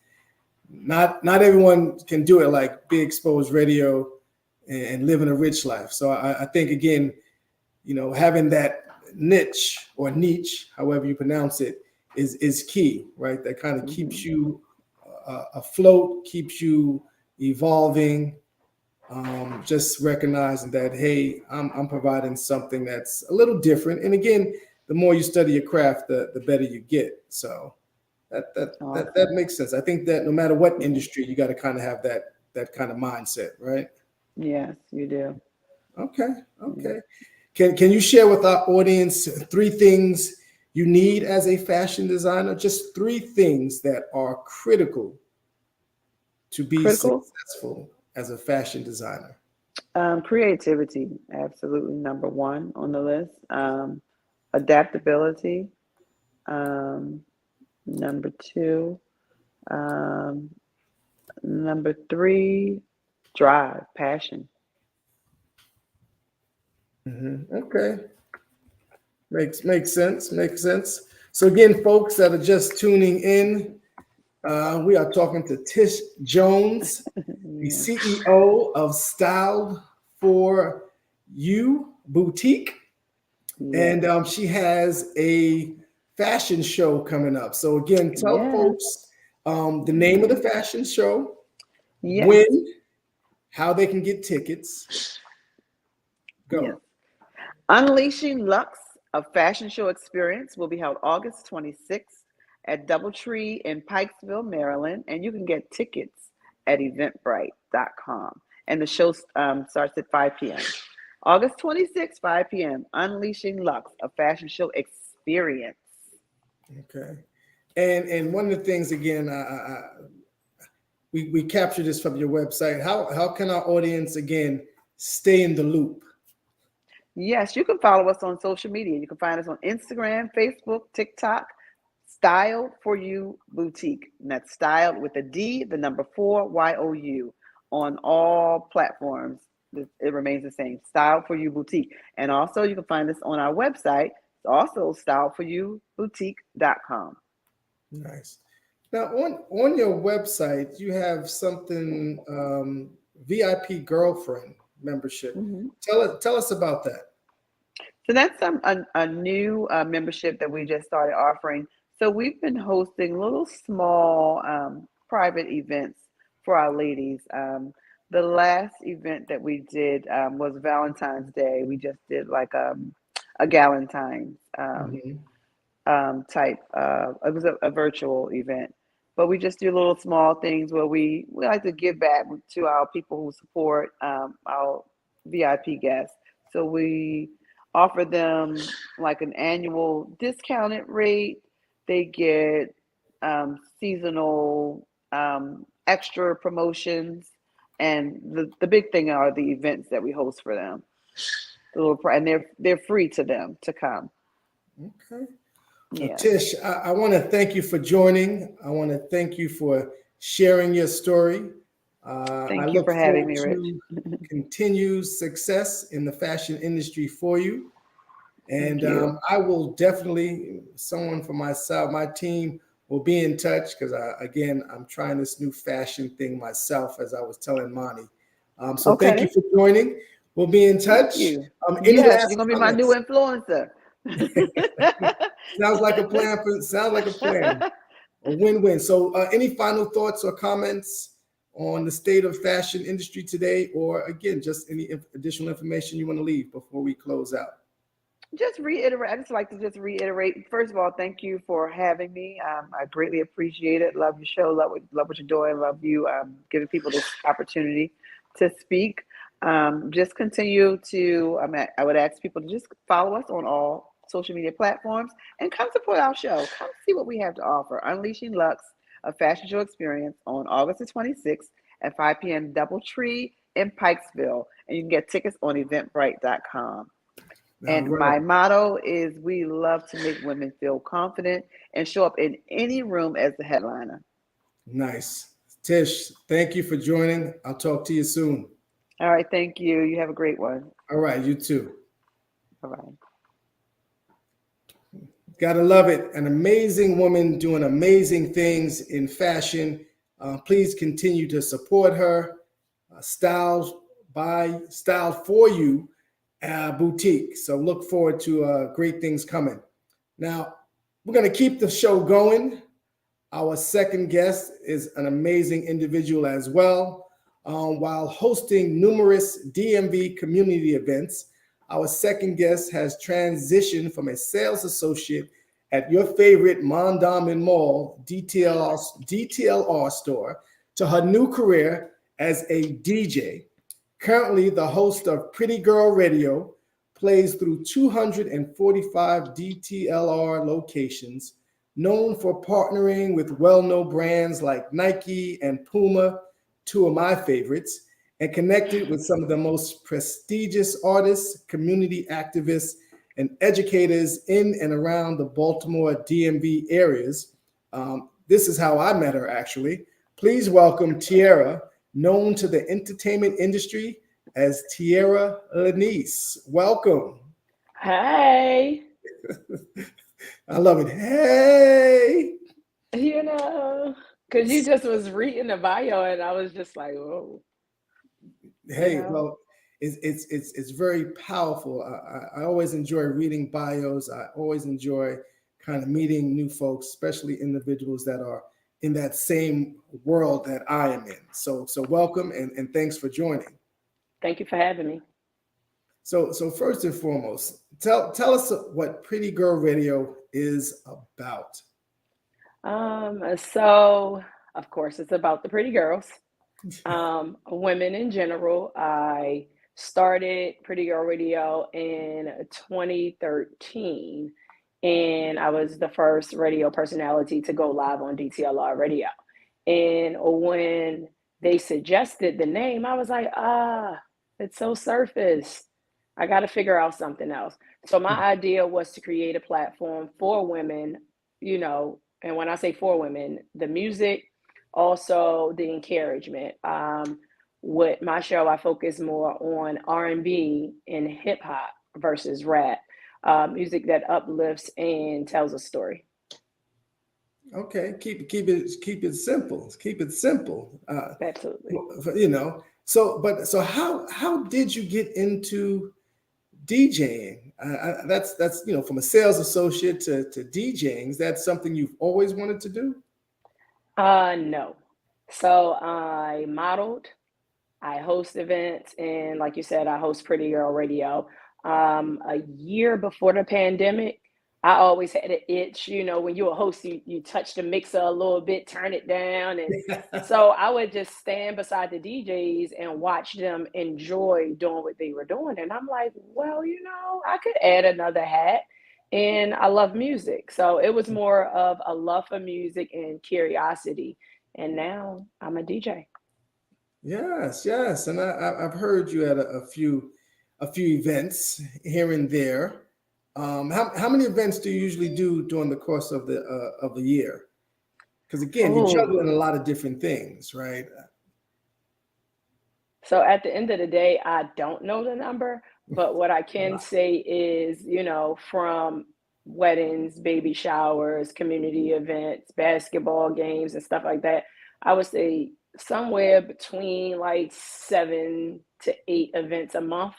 not everyone can do it like Be Exposed Radio and living a rich life. So I think again, having that niche, however you pronounce it, is key, right? That kind of keeps Hmm. you afloat, keeps you evolving. Just recognizing that, hey, I'm providing something that's a little different. And again, the more you study your craft, the better you get. So that Awesome. makes sense. I think that no matter what industry, you got to kind of have that kind of mindset, right? Yes, you do. Okay, Yeah. okay. Can you share with our audience three things you need as a fashion designer? Just three things that are critical to be Critical. successful as a fashion designer. Creativity, absolutely number one on the list. Adaptability, um, number two. Um, Number three, drive, passion. Okay, makes sense. Makes sense. So again, folks that are just tuning in, we are talking to Tish Jones, the Yeah. CEO of Style for You Boutique. Yes. And she has a fashion show coming up. So again, tell Yes. folks the name of the fashion show, Yes. when, how they can get tickets. Yes. Go. Unleashing Lux, a fashion show experience, will be held August 26th at Doubletree in Pikesville, Maryland, and you can get tickets at eventbrite.com. And the show starts at 5 p.m. August 26th, 5 p.m. Unleashing Lux, a fashion show experience. Okay. And one of the things again, we captured this from your website. How can our audience again stay in the loop? Yes, you can follow us on social media. You can find us on Instagram, Facebook, TikTok, Style for You Boutique. And that's styled with a D, the number 4, YOU, on all platforms. It remains the same, Style for You Boutique. And also, you can find us on our website, also styleforyouBoutique.com. Nice. Now, on your website, you have something VIP girlfriend membership. Mm-hmm. Tell us about that. So that's a new membership that we just started offering. So we've been hosting little small private events for our ladies. The last event that we did was Valentine's Day. We just did like a Galentine's type. It was a virtual event, but we just do little small things where we like to give back to our people who support our VIP guests. So we offer them like an annual discounted rate. They get seasonal extra promotions, and the big thing are the events that we host for them. And they're free to them to come. Okay. Yeah. Tish, I want to thank you for joining. I want to thank you for sharing your story. Thank you for having me, Rich. Continued success in the fashion industry for you. And you. I will definitely, someone from my team will be in touch because, again, I'm trying this new fashion thing myself, as I was telling Monty. So Thank you for joining. We'll be in touch. Thank you. Any yes, last you're going to be comments? my new influencer. Sounds like a plan. A win-win. So any final thoughts or comments on the state of fashion industry today, or again, just any additional information you want to leave before we close out? I just like to reiterate. First of all, thank you for having me. I greatly appreciate it. Love your show. Love what you're doing. Love you giving people this opportunity to speak. Just continue to. I would ask people to just follow us on all social media platforms and come support our show. Come see what we have to offer. Unleashing Lux, a fashion show experience on August the 26th at 5 p.m. DoubleTree in Pikesville, and you can get tickets on Eventbrite.com. And my motto is we love to make women feel confident and show up in any room as the headliner. Nice. Tish, thank you for joining. I'll talk to you soon. All right. Thank you. You have a great one. All right. You too. Bye-bye. Gotta love it. An amazing woman doing amazing things in fashion. Please continue to support her. Style for You boutique. So look forward to great things coming. Now, we're going to keep the show going. Our second guest is an amazing individual as well. While hosting numerous DMV community events, our second guest has transitioned from a sales associate at your favorite Mondawmin Mall DTLR store to her new career as a DJ. Currently the host of Pretty Girl Radio, plays through 245 DTLR locations, known for partnering with well-known brands like Nike and Puma, two of my favorites, and connected with some of the most prestigious artists, community activists, and educators in and around the Baltimore DMV areas. This is how I met her, actually. Please welcome Tiara, known to the entertainment industry as Tiara LaNiece. Welcome. Hey. I love it. Hey. You know, because you just was reading the bio and I was just like, whoa. Hey, you know? Well, it's very powerful. I always enjoy reading bios. I always enjoy kind of meeting new folks, especially individuals that are in that same world that I am in. So welcome and thanks for joining. Thank you for having me. So first and foremost, tell us what Pretty Girl Radio is about. So of course it's about the pretty girls, women in general. I started Pretty Girl Radio in 2013. And I was the first radio personality to go live on DTLR radio. And when they suggested the name, I was like, it's so surface. I got to figure out something else. So my idea was to create a platform for women, you know, and when I say for women, the music, also the encouragement. With my show, I focus more on R&B and hip hop versus rap. music that uplifts and tells a story. Okay, keep it simple. Keep it simple. Absolutely. So how did you get into DJing? That's from a sales associate to DJing. Is that something you've always wanted to do? No. So I modeled, I host events, and like you said, I host Pretty Girl Radio. A year before the pandemic, I always had an itch. When you're a host, you touch the mixer a little bit, turn it down, and so I would just stand beside the DJs and watch them enjoy doing what they were doing. And I'm like, well, I could add another hat. And I love music. So it was more of a love for music and curiosity. And now I'm a DJ. Yes, and I've heard you at a few events here and there. How many events do you usually do during the course of the year? Because again, you're juggling a lot of different things, right? So at the end of the day, I don't know the number, but what I can say is, from weddings, baby showers, community events, basketball games, and stuff like that, I would say somewhere between like 7 to 8 events a month.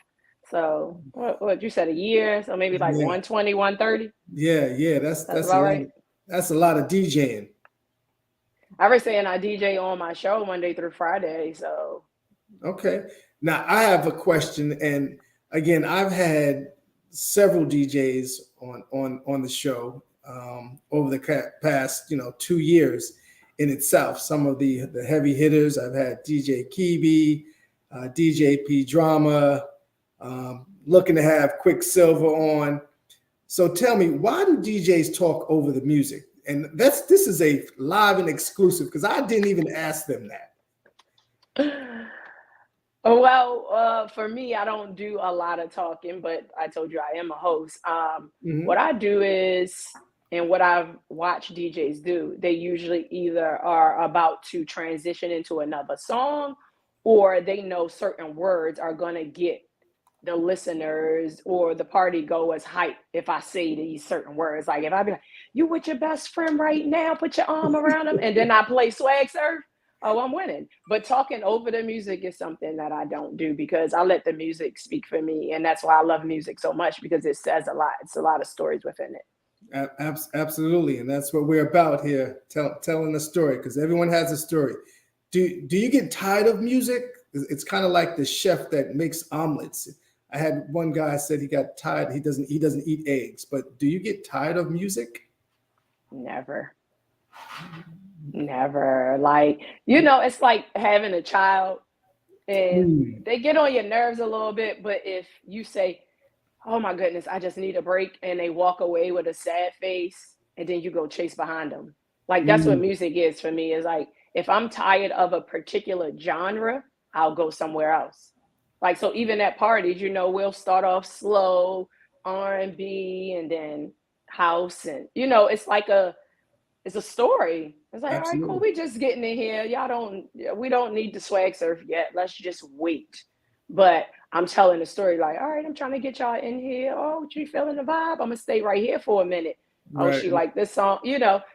So what you said, a year? So maybe like 120, 130? Yeah, that's about right. That's a lot of DJing. I was saying I DJ on my show Monday through Friday, so. Okay. Now I have a question, and again, I've had several DJs on the show over the past 2 years in itself. Some of the heavy hitters, I've had DJ Kibi, DJ P Drama, looking to have Quicksilver on. So tell me, why do DJs talk over the music? And this is a live and exclusive, because I didn't even ask them that. Well, for me, I don't do a lot of talking, but I told you I am a host. What I do is, and what I've watched DJs do, they usually either are about to transition into another song, or they know certain words are going to get the listeners or the party goers hype if I say these certain words. Like if I be like, you with your best friend right now, put your arm around them, and then I play Swag Surf, oh, I'm winning. But talking over the music is something that I don't do, because I let the music speak for me. And that's why I love music so much, because it says a lot. It's a lot of stories within it. Absolutely. And that's what we're about here, telling the story, because everyone has a story. Do you get tired of music? It's kind of like the chef that makes omelets. I had one guy said he got tired. He doesn't eat eggs. But do you get tired of music? Never. Like, it's like having a child, and they get on your nerves a little bit. But if you say, oh my goodness, I just need a break, and they walk away with a sad face, and then you go chase behind them. Like, that's what music is for me. Is like, if I'm tired of a particular genre, I'll go somewhere else. Like, so even at parties, we'll start off slow, R&B, and then house. And, it's like it's a story. It's like, Absolutely. all right, cool. We just getting in here. We don't need the Swag Surf yet. Let's just wait. But I'm telling the story like, all right, I'm trying to get y'all in here. Oh, you feeling the vibe? I'm going to stay right here for a minute. Right. Oh, she like this song,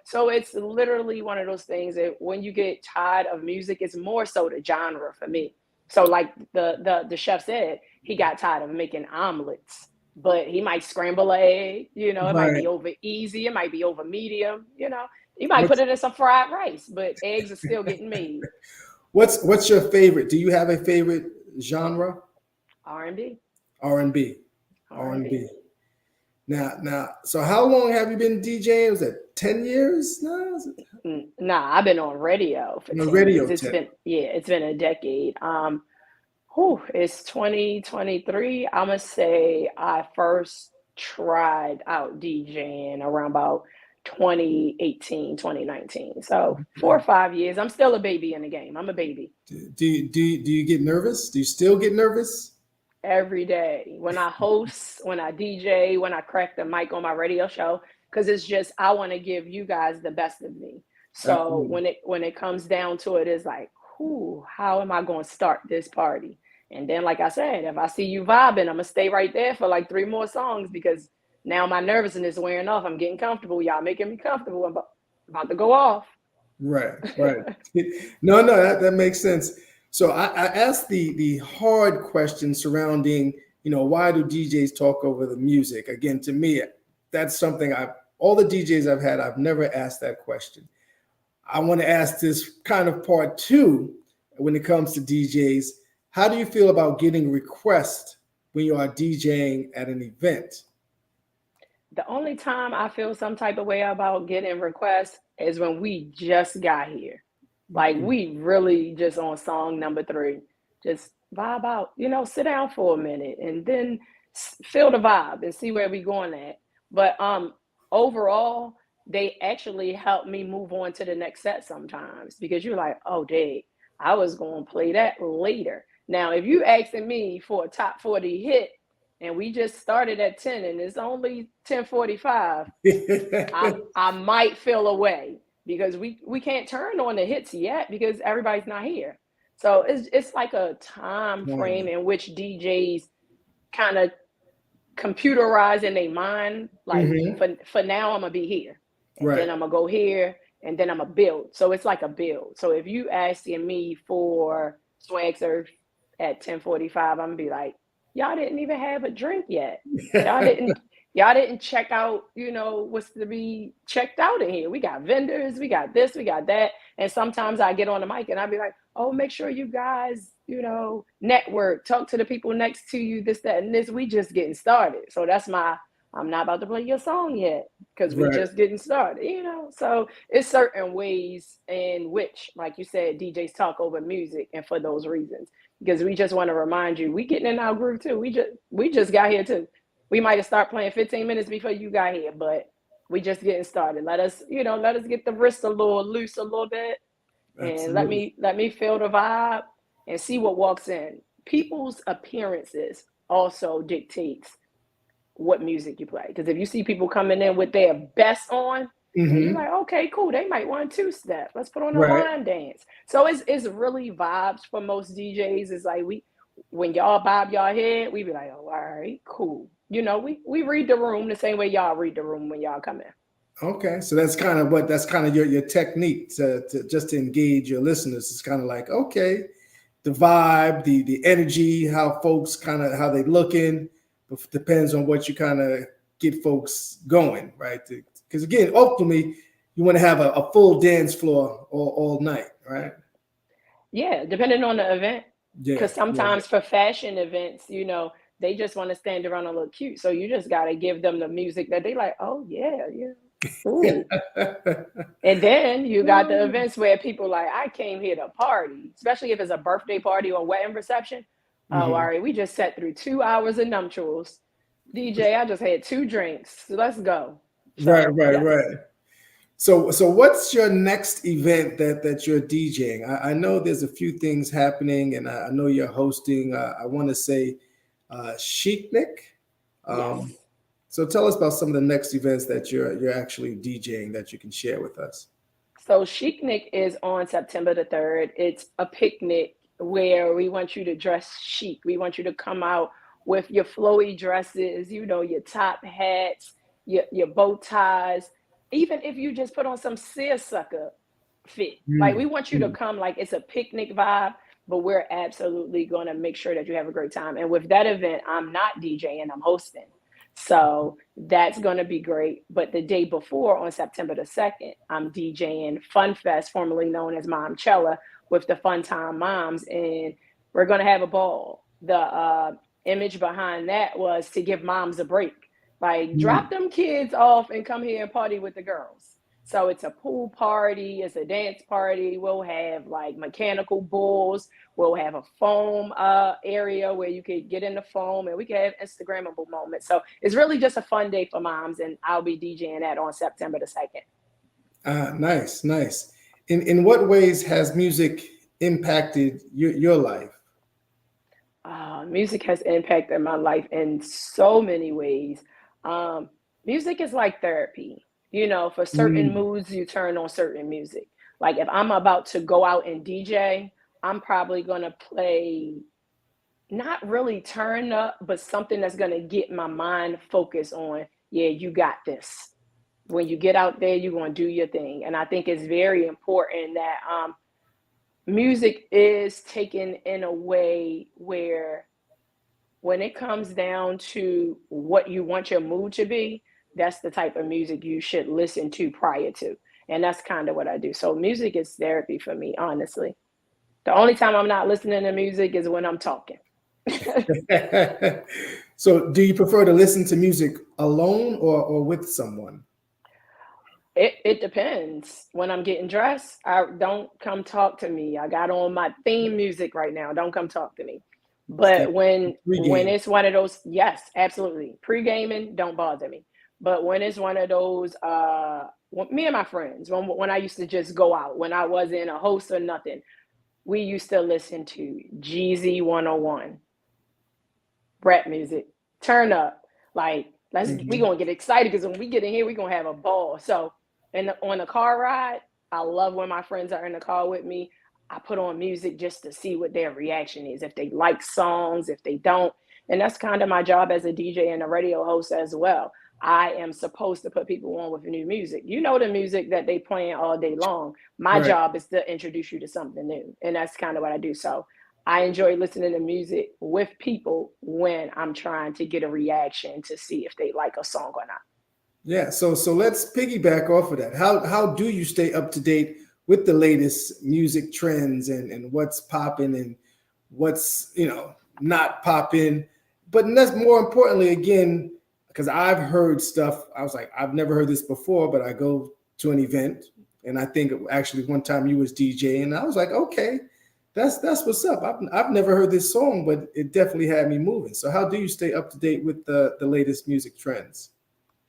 So it's literally one of those things that when you get tired of music, it's more so the genre for me. So like the chef said, he got tired of making omelets, but he might scramble an egg, it Right. might be over easy, it might be over medium, he might put it in some fried rice, but eggs are still getting made. What's your favorite? Do you have a favorite genre? R&B. R&B. Now, so how long have you been DJing? Was it 10 years now? Nah, I've been on radio for 10 years. It's been a decade. It's 2023. I'm gonna say I first tried out DJing around about 2018, 2019. So 4 or 5 years. I'm still a baby in the game. I'm a baby. Do you get nervous? Do you still get nervous? Every day when I host, when I DJ, when I crack the mic on my radio show, because it's just, I want to give you guys the best of me. So when it comes down to it, it's like, how am I going to start this party? And then, like I said, if I see you vibing, I'm gonna stay right there for like 3 more songs, because Now my nervousness is wearing off. I'm getting comfortable. Y'all making me comfortable. I'm about to go off. Right. No, that makes sense. So I asked the hard question surrounding, why do DJs talk over the music? Again, to me, that's something all the DJs I've had, I've never asked that question. I want to ask this kind of part two when it comes to DJs. How do you feel about getting requests when you are DJing at an event? The only time I feel some type of way about getting requests is when we just got here. Like we really just on song number 3, just vibe out, sit down for a minute and then feel the vibe and see where we going at. But overall, they actually help me move on to the next set sometimes, because you're like, oh, dang, I was going to play that later. Now, if you asking me for a top 40 hit, and we just started at 10 and it's only 10:45, I might feel away, because we can't turn on the hits yet because everybody's not here. So it's like a time frame in which DJs kind of computerize in their mind, like for now I'm gonna be here, and then I'm gonna go here, and then I'm gonna build. So it's like a build. So if you asking me for Swag Surf at 10:45, I'm gonna be like, y'all didn't even have a drink yet. Y'all didn't check out, what's to be checked out in here. We got vendors, we got this, we got that. And sometimes I get on the mic and I'll be like, oh, make sure you guys, network, talk to the people next to you, this, that, and this. We just getting started. So that's I'm not about to play your song yet, because we're just getting started, So it's certain ways in which, like you said, DJs talk over music, and for those reasons. Because we just want to remind you, we getting in our groove too. We just got here too. We might have started playing 15 minutes before you got here, but we just getting started. Let us get the wrist a little loose a little bit. Absolutely. And let me feel the vibe and see what walks in. People's appearances also dictates what music you play. Because if you see people coming in with their best on, and you're like, okay, cool, they might want 2-step. Let's put on a line dance. So it's really vibes for most DJs. It's like when y'all bob y'all head, we be like, oh, all right, cool. We read the room the same way y'all read the room when y'all come in. Okay, so that's kind of your technique to just to engage your listeners. It's kind of like, okay, the vibe, the energy, how folks how they looking, depends on what you kind of get folks going, right? Because again, ultimately, you want to have a full dance floor all night, right? Yeah, depending on the event. Because sometimes for fashion events, they just want to stand around and look cute. So you just got to give them the music that they like, oh, yeah. Ooh. And then you got the events where people like, I came here to party, especially if it's a birthday party or wedding reception. Oh, all right, we just sat through 2 hours of nuptials. DJ, I just had 2 drinks. So let's go. So, right. So what's your next event that you're DJing? I know there's a few things happening, and I know you're hosting. I want to say Chicnic. Yes. So tell us about some of the next events that you're actually DJing that you can share with us. So Chicnic is on September the 3rd. It's a picnic where we want you to dress chic. We want you to come out with your flowy dresses, your top hats, your bow ties. Even if you just put on some seersucker fit, like we want you to come like it's a picnic vibe, but we're absolutely going to make sure that you have a great time. And with that event, I'm not DJing, I'm hosting. So that's going to be great. But the day before, on September the 2nd, I'm DJing Fun Fest, formerly known as Momchella, with the Fun Time Moms. And we're going to have a ball. The image behind that was to give moms a break. Like, drop them kids off and come here and party with the girls. So it's a pool party, it's a dance party. We'll have like mechanical bulls. We'll have a foam area where you could get in the foam, and we can have Instagrammable moments. So it's really just a fun day for moms, and I'll be DJing that on September the 2nd. Nice. In what ways has music impacted your life? Music has impacted my life in so many ways. Music is like therapy. For certain moods, you turn on certain music. Like if I'm about to go out and DJ, I'm probably going to play, not really turn up, but something that's going to get my mind focused on yeah, you got this. When you get out there, you're going to do your thing. And I think it's very important that music is taken in a way where when it comes down to what you want your mood to be, that's the type of music you should listen to prior to. And that's kind of what I do. So music is therapy for me, honestly. The only time I'm not listening to music is when I'm talking. So do you prefer to listen to music alone or with someone? It depends. When I'm getting dressed, I don't come talk to me. I got on my theme music right now. Don't come talk to me. Stay But when pre-game. it's one of those, yes, absolutely. Pre-gaming, don't bother me. But when it's one of those, me and my friends, when I used to just go out, when I wasn't a host or nothing, we used to listen to Jeezy 101, rap music, turn up. Like, we gonna get excited because when we get in here, we gonna have a ball. So, on the car ride, I love when my friends are in the car with me. I put on music just to see what their reaction is, if they like songs, if they don't. And that's kind of my job as a DJ and a radio host as well. I am supposed to put people on with new music. You know, the music that they playing all day long. My Right. job is to introduce you to something new. And that's kind of what I do. So I enjoy listening to music with people when I'm trying to get a reaction to see if they like a song or not. Yeah. So let's piggyback off of that. How do you stay up to date with the latest music trends and what's popping and what's not popping? But that's more importantly, again, because I've heard stuff. I was like, I've never heard this before, but I go to an event and I think actually one time you was DJing, and I was like, okay, that's what's up. I've never heard this song, but it definitely had me moving. So how do you stay up to date with the latest music trends?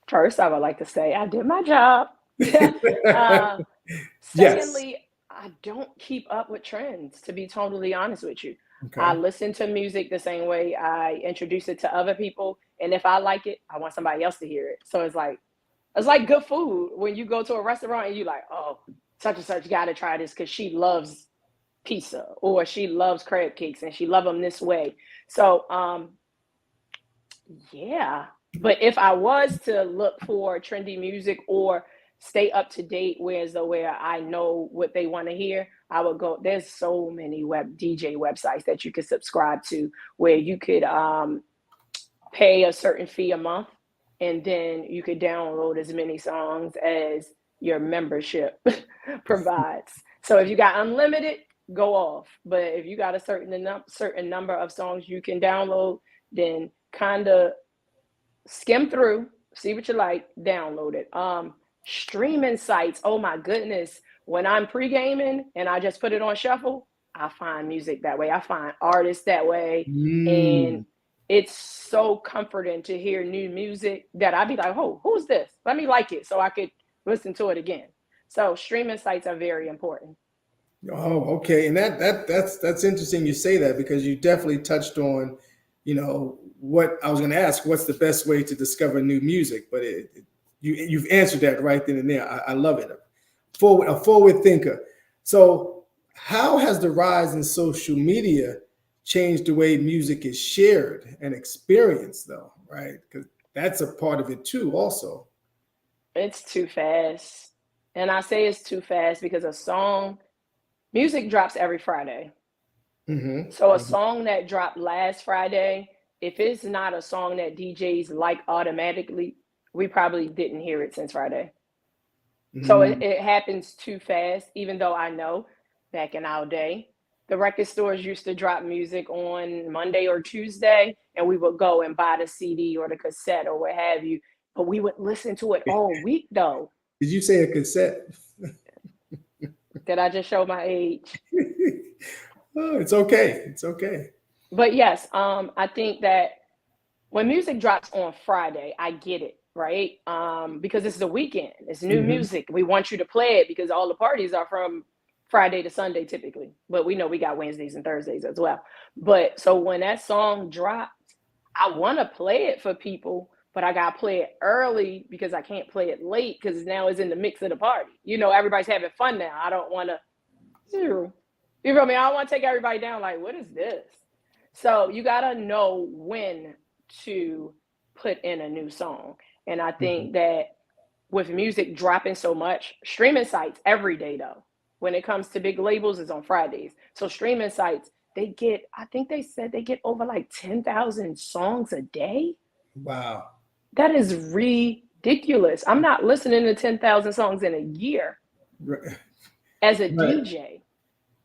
First, I would like to say I did my job. Yes. Secondly, I don't keep up with trends, to be totally honest with you. I Okay. listen to music the same way I introduce it to other people. And if I like it, I want somebody else to hear it. So it's like good food. When you go to a restaurant and you like, oh, such and such got to try this because she loves pizza or she loves crab cakes and she love them this way. So yeah. But if I was to look for trendy music or stay up to date where I know what they want to hear, I would go. There's so many web DJ websites that you could subscribe to where you could pay a certain fee a month and then you could download as many songs as your membership provides. So if you got unlimited, go off. But if you got a certain number of songs you can download, then kind of skim through, see what you like, download it. Streaming sites, oh my goodness. When I'm pre-gaming and I just put it on shuffle, I find music that way. I find artists that way. And it's so comforting to hear new music that I'd be like, oh, who's this? Let me like it so I could listen to it again. So streaming sites are very important. Oh, okay. And that's interesting you say that, because you definitely touched on, what I was going to ask, what's the best way to discover new music? But you've answered that right then and there. I love it. A forward thinker. So how has the rise in social media changed the way music is shared and experienced, though? Right? Because that's a part of it too, also. It's too fast. And I say it's too fast because music drops every Friday. So a song that dropped last Friday, if it's not a song that DJs like automatically, we probably didn't hear it since Friday. So it happens too fast, even though I know back in our day, the record stores used to drop music on Monday or Tuesday, and we would go and buy the CD or the cassette or what have you. But we would listen to it all week, though. Did you say a cassette? Did I just show my age? Oh, it's okay. It's okay. But yes, I think that when music drops on Friday, I get it, right? Because this is a weekend. It's new music. We want you to play it because all the parties are from Friday to Sunday typically. But we know we got Wednesdays and Thursdays as well. But so when that song drops, I want to play it for people, but I got to play it early because I can't play it late because now it's in the mix of the party. Everybody's having fun now. I don't want to, you feel me? I don't want to take everybody down like, what is this? So you got to know when to put in a new song. And I think that with music dropping so much, streaming sites every day though, when it comes to big labels, is on Fridays. So streaming sites, they get, I think they said they get over like 10,000 songs a day. Wow. That is ridiculous. I'm not listening to 10,000 songs in a year as a DJ.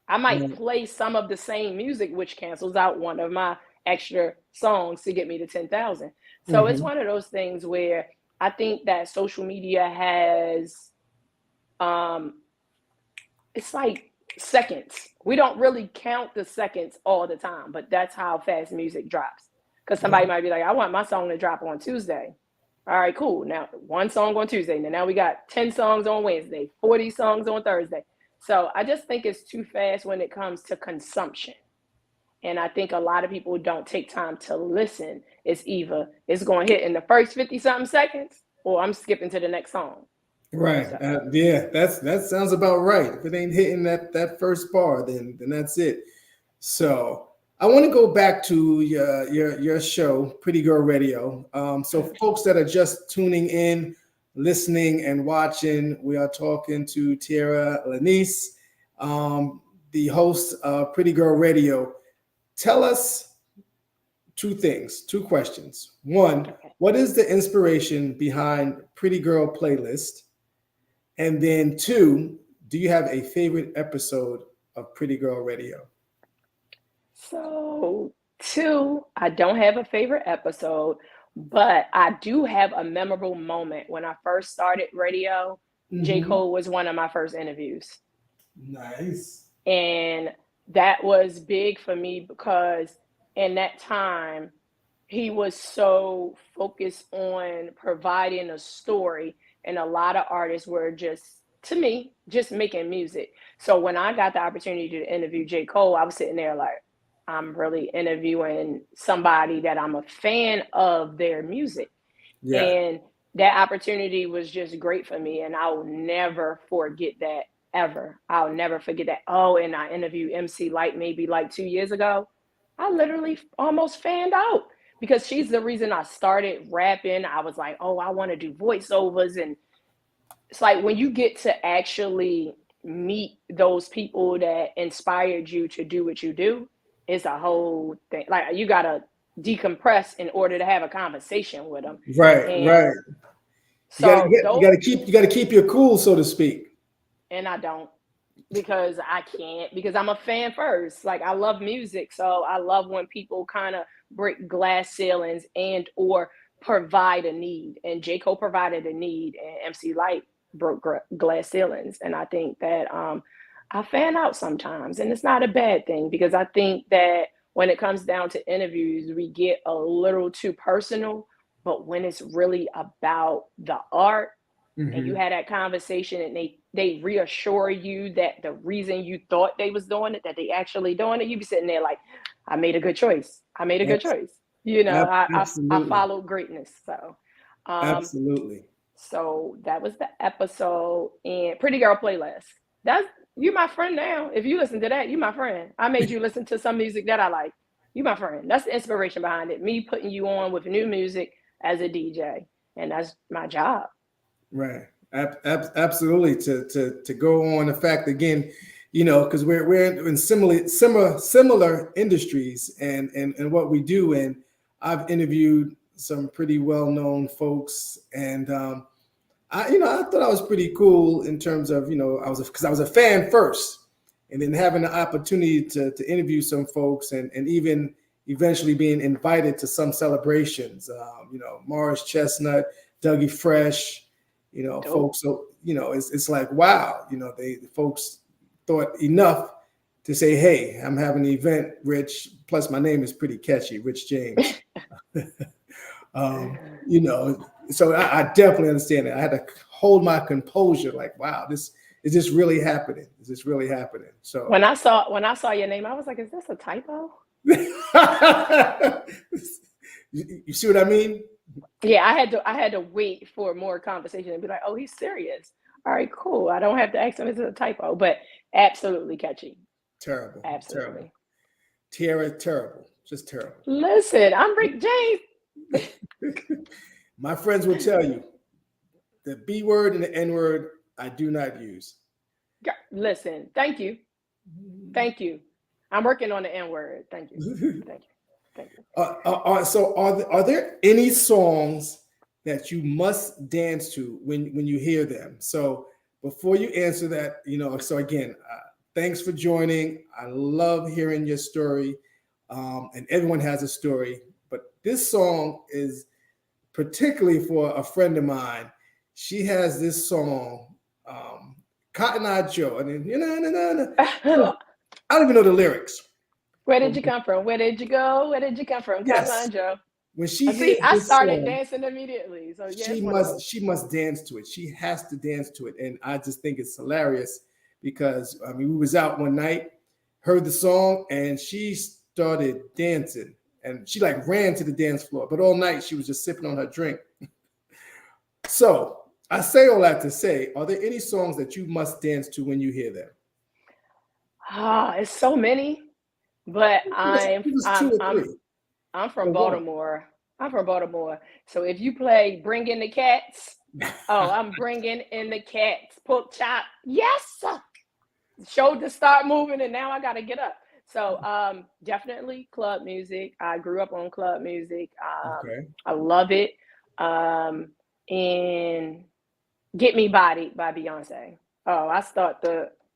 I might play some of the same music, which cancels out one of my extra songs to get me to 10,000. So it's one of those things where I think that social media has, it's like seconds. We don't really count the seconds all the time, but that's how fast music drops. Because somebody might be like, I want my song to drop on Tuesday. All right, cool. Now, one song on Tuesday. Now we got 10 songs on Wednesday, 40 songs on Thursday. So I just think it's too fast when it comes to consumption. And I think a lot of people don't take time to listen. It's either it's going to hit in the first 50-something seconds, or I'm skipping to the next song. Right. So. Yeah, that sounds about right. If it ain't hitting that first bar, then that's it. So I want to go back to your show, Pretty Girl Radio. So folks that are just tuning in, listening and watching, we are talking to Tiara, LaNiece, the host of Pretty Girl Radio. Tell us two questions. One, what is the inspiration behind Pretty Girl Playlist? And then two, do you have a favorite episode of Pretty Girl Radio? So, two, I don't have a favorite episode, but I do have a memorable moment. When I first started radio, J. Cole was one of my first interviews. Nice. And that was big for me because in that time, he was so focused on providing a story, and a lot of artists were just, to me, just making music. So when I got the opportunity to interview J. Cole, I was sitting there like, I'm really interviewing somebody that I'm a fan of their music. Yeah. And that opportunity was just great for me. And I'll never forget that ever. I'll never forget that. Oh, and I interviewed MC Light maybe like 2 years ago. I literally almost fanned out because she's the reason I started rapping. I was like, oh, I want to do voiceovers. And it's like when you get to actually meet those people that inspired you to do what you do, it's a whole thing. Like you got to decompress in order to have a conversation with them. Right, right. So you got to keep your cool, so to speak. And I don't, because I can't, because I'm a fan first. Like I love music. So I love when people kind of break glass ceilings and or provide a need. And J. Cole provided a need, and MC Light broke glass ceilings. And I think that I fan out sometimes, and it's not a bad thing, because I think that when it comes down to interviews, we get a little too personal. But when it's really about the art, and you had that conversation, and they reassure you that the reason you thought they was doing it, that they actually doing it, you be sitting there like, I made a good choice. I made a good choice. You know, I followed greatness. So absolutely. So that was the episode. And Pretty Girl Playlist. You my friend now. If you listen to that, you my friend. I made you listen to some music that I like. You my friend. That's the inspiration behind it. Me putting you on with new music as a DJ. And that's my job. Right. Absolutely. To go on the fact again, you know, because we're in similar industries and what we do. And I've interviewed some pretty well-known folks, and I thought I was pretty cool in terms of, you know, I was a fan first, and then having the opportunity to interview some folks and even eventually being invited to some celebrations, you know, Morris Chestnut, Dougie Fresh, you know, dope folks. So, you know, it's like, wow, you know, the folks thought enough to say, hey, I'm having an event, Rich, plus my name is pretty catchy, Rich James. You know, so I definitely understand it. I had to hold my composure, like, wow, is this really happening? Is this really happening? So when I saw your name, I was like, is this a typo? You see what I mean? Yeah, I had to wait for more conversation and be like, oh, he's serious. All right, cool. I don't have to ask him if it's a typo, but absolutely catchy. Terrible. Absolutely. Tiara, terrible. Just terrible. Listen, I'm Rick James. My friends will tell you the B word and the N word I do not use. Listen, thank you. Thank you. I'm working on the N word. Thank you. Thank you. Thank you. So are there any songs that you must dance to when you hear them? So before you answer that, so again, thanks for joining. I love hearing your story. And everyone has a story, but this song is particularly for a friend of mine. She has this song, Cotton Eye Joe. And then, I don't even know the lyrics. Where did you come from? Where did you go? Where did you come from? Yes. Cotton Eye Joe. When she See, hears I this started song, dancing immediately. So yeah, she must dance to it. She has to dance to it. And I just think it's hilarious because we was out one night, heard the song, and she started dancing. And she like ran to the dance floor. But all night she was just sipping on her drink. So I say all that to say, are there any songs that you must dance to when you hear them? It's so many, but I'm from Baltimore. I'm from Baltimore. So if you play Bring in the Cats, I'm bringing in the cats. Pork chop, yes. Show to start moving, and now I got to get up. So definitely club music. I grew up on club music. I love it. And Get Me Bodied by Beyonce.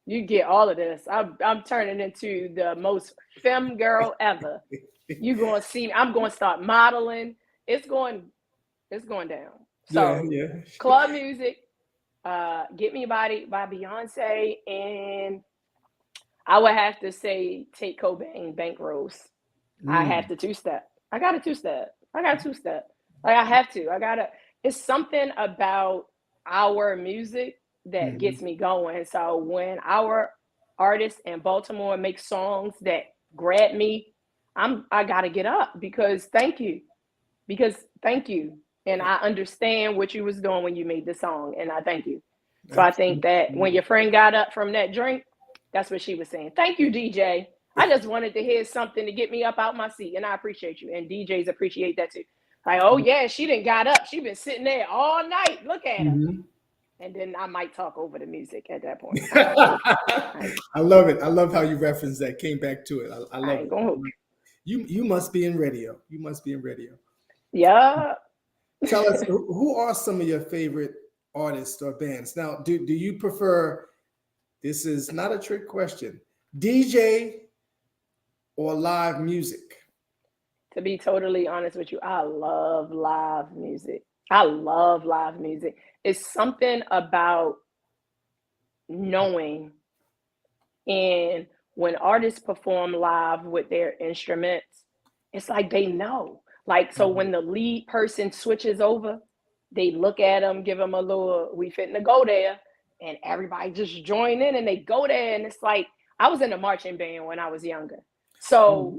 You get all of this. I'm turning into the most femme girl ever. You're going to see me. I'm going to start modeling. It's going down. So club music, Get Me Bodied by Beyonce, and I would have to say Take Cobain, Bankrolls. I have to two-step. I got a two-step. Like I have to. It's something about our music that gets me going. So when our artists in Baltimore make songs that grab me, I gotta get up because thank you. And I understand what you was doing when you made the song, and I thank you. So I think that when your friend got up from that drink, that's what she was saying. Thank you, DJ. I just wanted to hear something to get me up out my seat, and I appreciate you. And DJs appreciate that too. Like, oh yeah, she done got up. She been sitting there all night. Look at her. And then I might talk over the music at that point. I love it. I love how you referenced that. Came back to it. I love it. Gonna You must be in radio. You must be in radio. Yeah. Tell us, who are some of your favorite artists or bands? Now, do you prefer, this is not a trick question, DJ or live music? To be totally honest with you, I love live music. It's something about knowing, and when artists perform live with their instruments, it's like they know. Like, so when the lead person switches over, they look at them, give them a little, we fitting to go there, and everybody just join in and they go there. And it's like, I was in a marching band when I was younger. So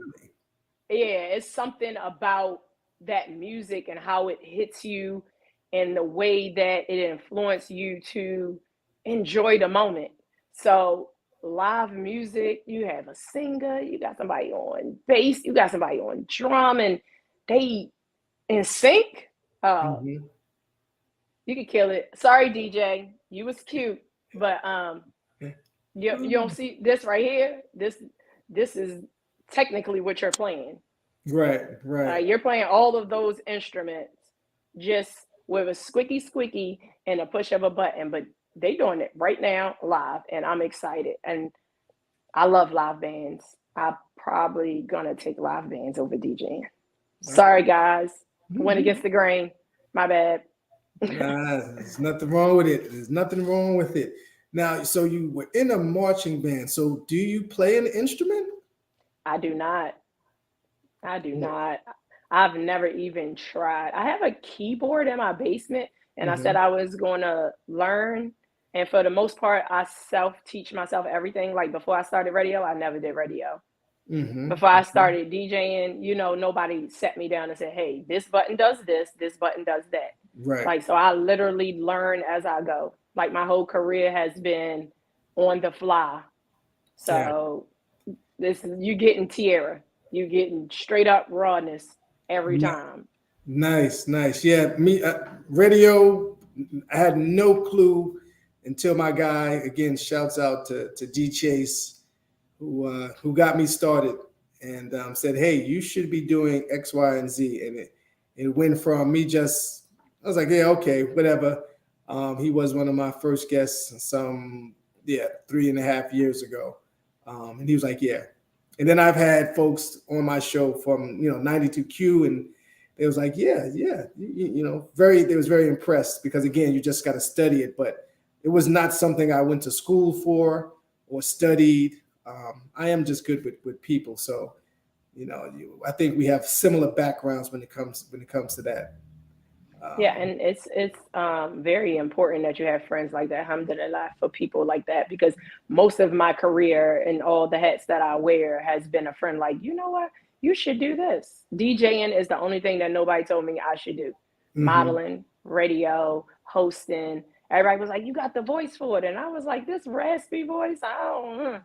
yeah, it's something about that music and how it hits you and the way that it influences you to enjoy the moment. So live music, you have a singer, you got somebody on bass, you got somebody on drum, and they in sync. You could kill it. Sorry, DJ, you was cute, but you don't see this right here. This is technically what you're playing. Right. You're playing all of those instruments just with a squeaky and a push of a button, but they doing it right now live, and I'm excited. And I love live bands. I'm probably gonna take live bands over DJing. Sorry, guys. I went against the grain. My bad. There's nothing wrong with it. Now, so you were in a marching band. So do you play an instrument? I do not. I've never even tried. I have a keyboard in my basement, and I said I was going to learn. And for the most part, I self-teach myself everything. Like before I started radio, I never did radio. Before I started DJing, nobody set me down and said, hey, this button does this button does that. Right. Like, so I literally learn as I go. Like my whole career has been on the fly. So you getting Tiara. You getting straight up rawness every time. Nice, nice. Yeah, me radio. I had no clue until my guy again. Shouts out to D Chase, who got me started and said, "Hey, you should be doing X, Y, and Z." And it went from me just I was like, "Yeah, okay, whatever." He was one of my first guests some 3.5 years ago, and he was like, "Yeah." And then I've had folks on my show from 92Q, and they was like, "Yeah, yeah," they was very impressed because again, you just got to study it, but it was not something I went to school for or studied. I am just good with people, so I think we have similar backgrounds when it comes to that. Yeah, and it's very important that you have friends like that, alhamdulillah, for people like that, because most of my career and all the hats that I wear has been a friend like, you know what, you should do this. DJing is the only thing that nobody told me I should do. Hmm. Modeling, radio, hosting. Everybody was like, you got the voice for it. And I was like, this raspy voice, I don't know.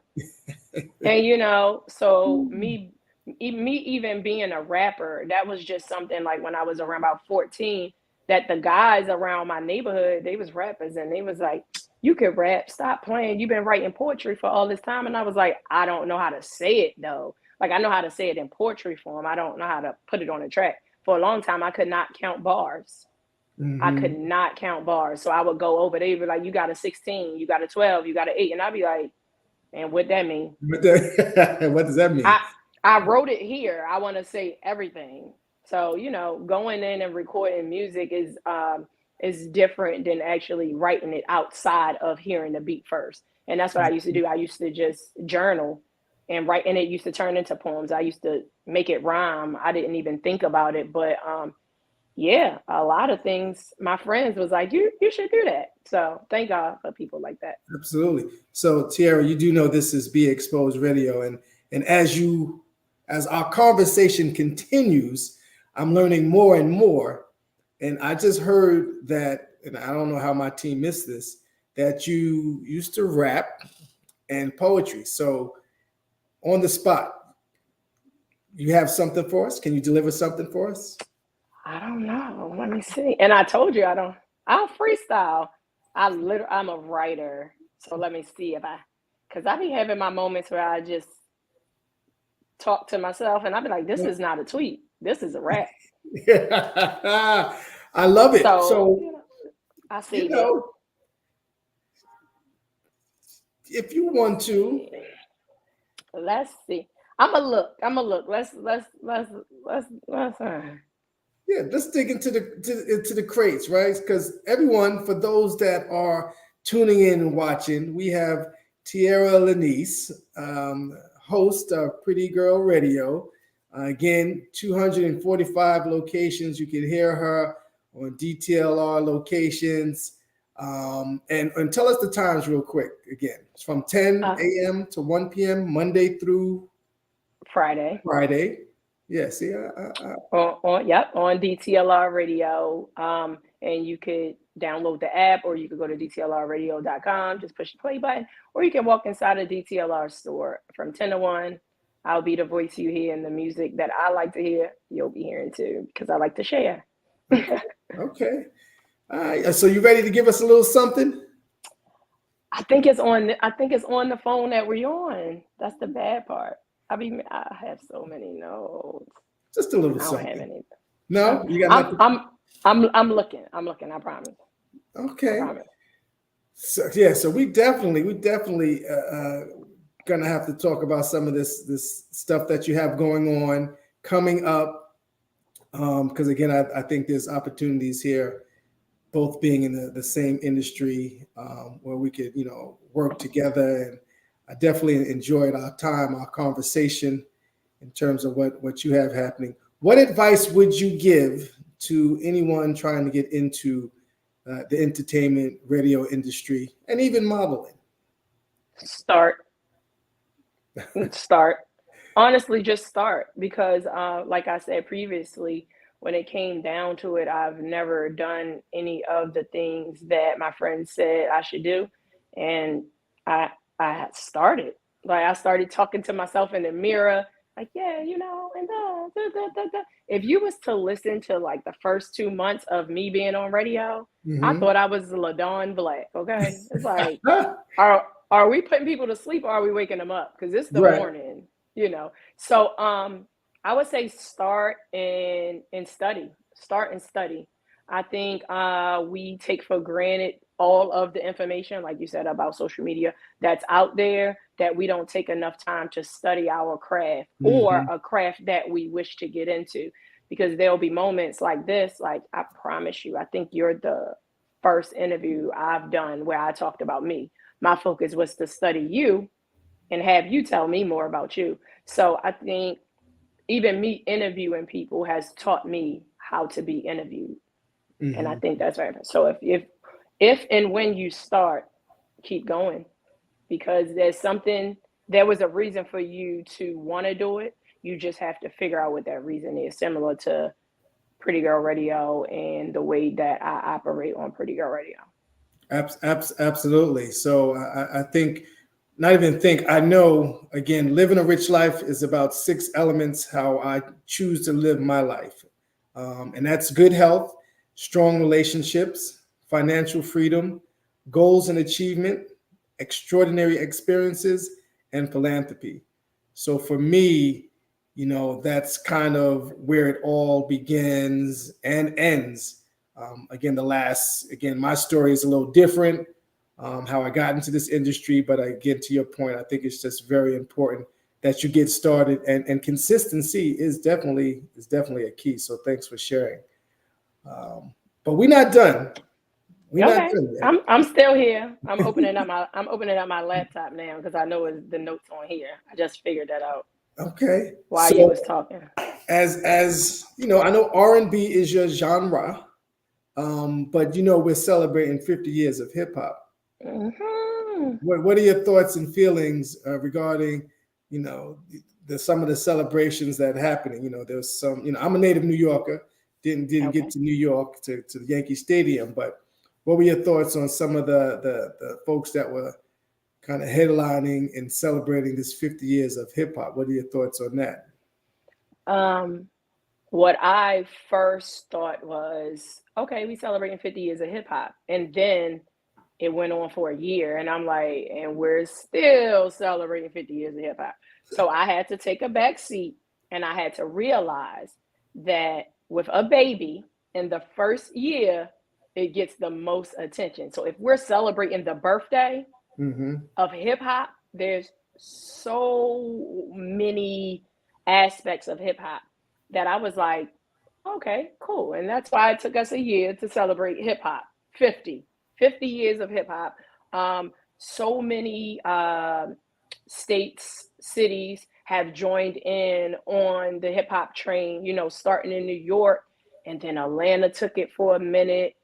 And so me even being a rapper, that was just something like when I was around about 14, that the guys around my neighborhood, they was rappers and they was like, you can rap, stop playing. You've been writing poetry for all this time. And I was like, I don't know how to say it though. Like I know how to say it in poetry form. I don't know how to put it on a track. For a long time, I could not count bars. I could Hmm. not count bars. So I would go over, they would be like, you got a 16, you got a 12, you got an 8. And I'd be like, and what that mean? What does that mean? I I wrote it here. I want to say everything. So, going in and recording music is different than actually writing it outside of hearing the beat first. And that's what I used to do. I used to just journal and write, and it used to turn into poems. I used to make it rhyme. I didn't even think about it, but yeah, a lot of things my friends was like, you should do that. So thank God for people like that. Absolutely. So, Tiara, you do know this is Be Exposed Radio, and as our conversation continues, I'm learning more and more. And I just heard that, and I don't know how my team missed this, that you used to rap and poetry. So, on the spot, you have something for us? Can you deliver something for us? I don't know. Let me see. And I told you I don't. I'll freestyle. I'm a writer. So let me see because I be having my moments where I just talk to myself, and I be like, this is not a tweet. This is a rap. I love it. So So, I you saved it. know, if you Let's want to, see. Let's see. I'm a look. Let's. yeah, let's dig into the crates, right? Because everyone, for those that are tuning in and watching, we have Tiara LaNiece, host of Pretty Girl Radio. Again, 245 locations. You can hear her on DTLR locations. And tell us the times real quick. Again, it's from 10 Uh, a.m. to 1 p.m. Monday through Friday. Friday. Yeah, see, On DTLR Radio. And you could download the app, or you could go to dtlrradio.com, just push the play button, or you can walk inside a DTLR store from 10 to 1. I'll be the voice you hear, and the music that I like to hear, you'll be hearing too, because I like to share. okay, okay. All right. So you ready to give us a little something? I think it's on the phone that we're on. That's the bad part. I have so many notes. Just a little I don't have something. any. No, you got I'm nothing. I'm I'm looking. I'm looking. I promise. I Okay. promise. So yeah, so we definitely gonna have to talk about some of this stuff that you have going on coming up. Because again, I think there's opportunities here, both being in the same industry, where we could work together. And I definitely enjoyed our conversation in terms of what you have happening. What advice would you give to anyone trying to get into the entertainment radio industry and even modeling? Start. Start. Honestly, just start, because like I said previously, when it came down to it, I've never done any of the things that my friends said I should do, and I I started. Like I started talking to myself in the mirror. Like, yeah, you know, and if you was to listen to like the first 2 months of me being on radio, I thought I was LaDawn Black. Okay, it's like, are we putting people to sleep or are we waking them up? Because it's the Right. morning, you know. So I would say start and study. Start and study. I think we take for granted all of the information, like you said, about social media that's out there, that we don't take enough time to study our craft or a craft that we wish to get into. Because there'll be moments like this, like I promise you, I think you're the first interview I've done where I talked about me. My focus was to study you and have you tell me more about you. So I think even me interviewing people has taught me how to be interviewed. And I think that's very important. So if and when you start, keep going, because there was a reason for you to want to do it. You just have to figure out what that reason is, similar to Pretty Girl Radio and the way that I operate on Pretty Girl Radio. Absolutely. So I think, not even think, I know, again, living a rich life is about 6 elements how I choose to live my life. And that's good health, strong relationships, financial freedom, goals and achievement, extraordinary experiences, and philanthropy. So for me, you know, that's kind of where it all begins and ends. Again, my story is a little different, how I got into this industry, but again, to your point, I think it's just very important that you get started, and consistency is definitely a key. So thanks for sharing. But we're not done. We're not done yet. I'm still here. I'm opening up my laptop now because I know the notes on here. I just figured that out. Okay. While you was talking. As you know, I know R&B is your genre, but you know we're celebrating 50 years of hip hop. What are your thoughts and feelings regarding, you know, some of the celebrations that are happening? You know, there's some. You know, I'm a native New Yorker. Didn't get to New York to the Yankee Stadium, but what were your thoughts on some of the folks that were kind of headlining and celebrating this 50 years of hip hop? What are your thoughts on that? What I first thought was, okay, we celebrating 50 years of hip hop, and then it went on for a year, and I'm like, and we're still celebrating 50 years of hip hop. So I had to take a back seat, and I had to realize that with a baby in the first year, it gets the most attention. So if we're celebrating the birthday of hip hop, there's so many aspects of hip hop that I was like, okay, cool. And that's why it took us a year to celebrate hip hop. 50 years of hip hop. So many states, cities have joined in on the hip hop train, you know, starting in New York, and then Atlanta took it for a minute.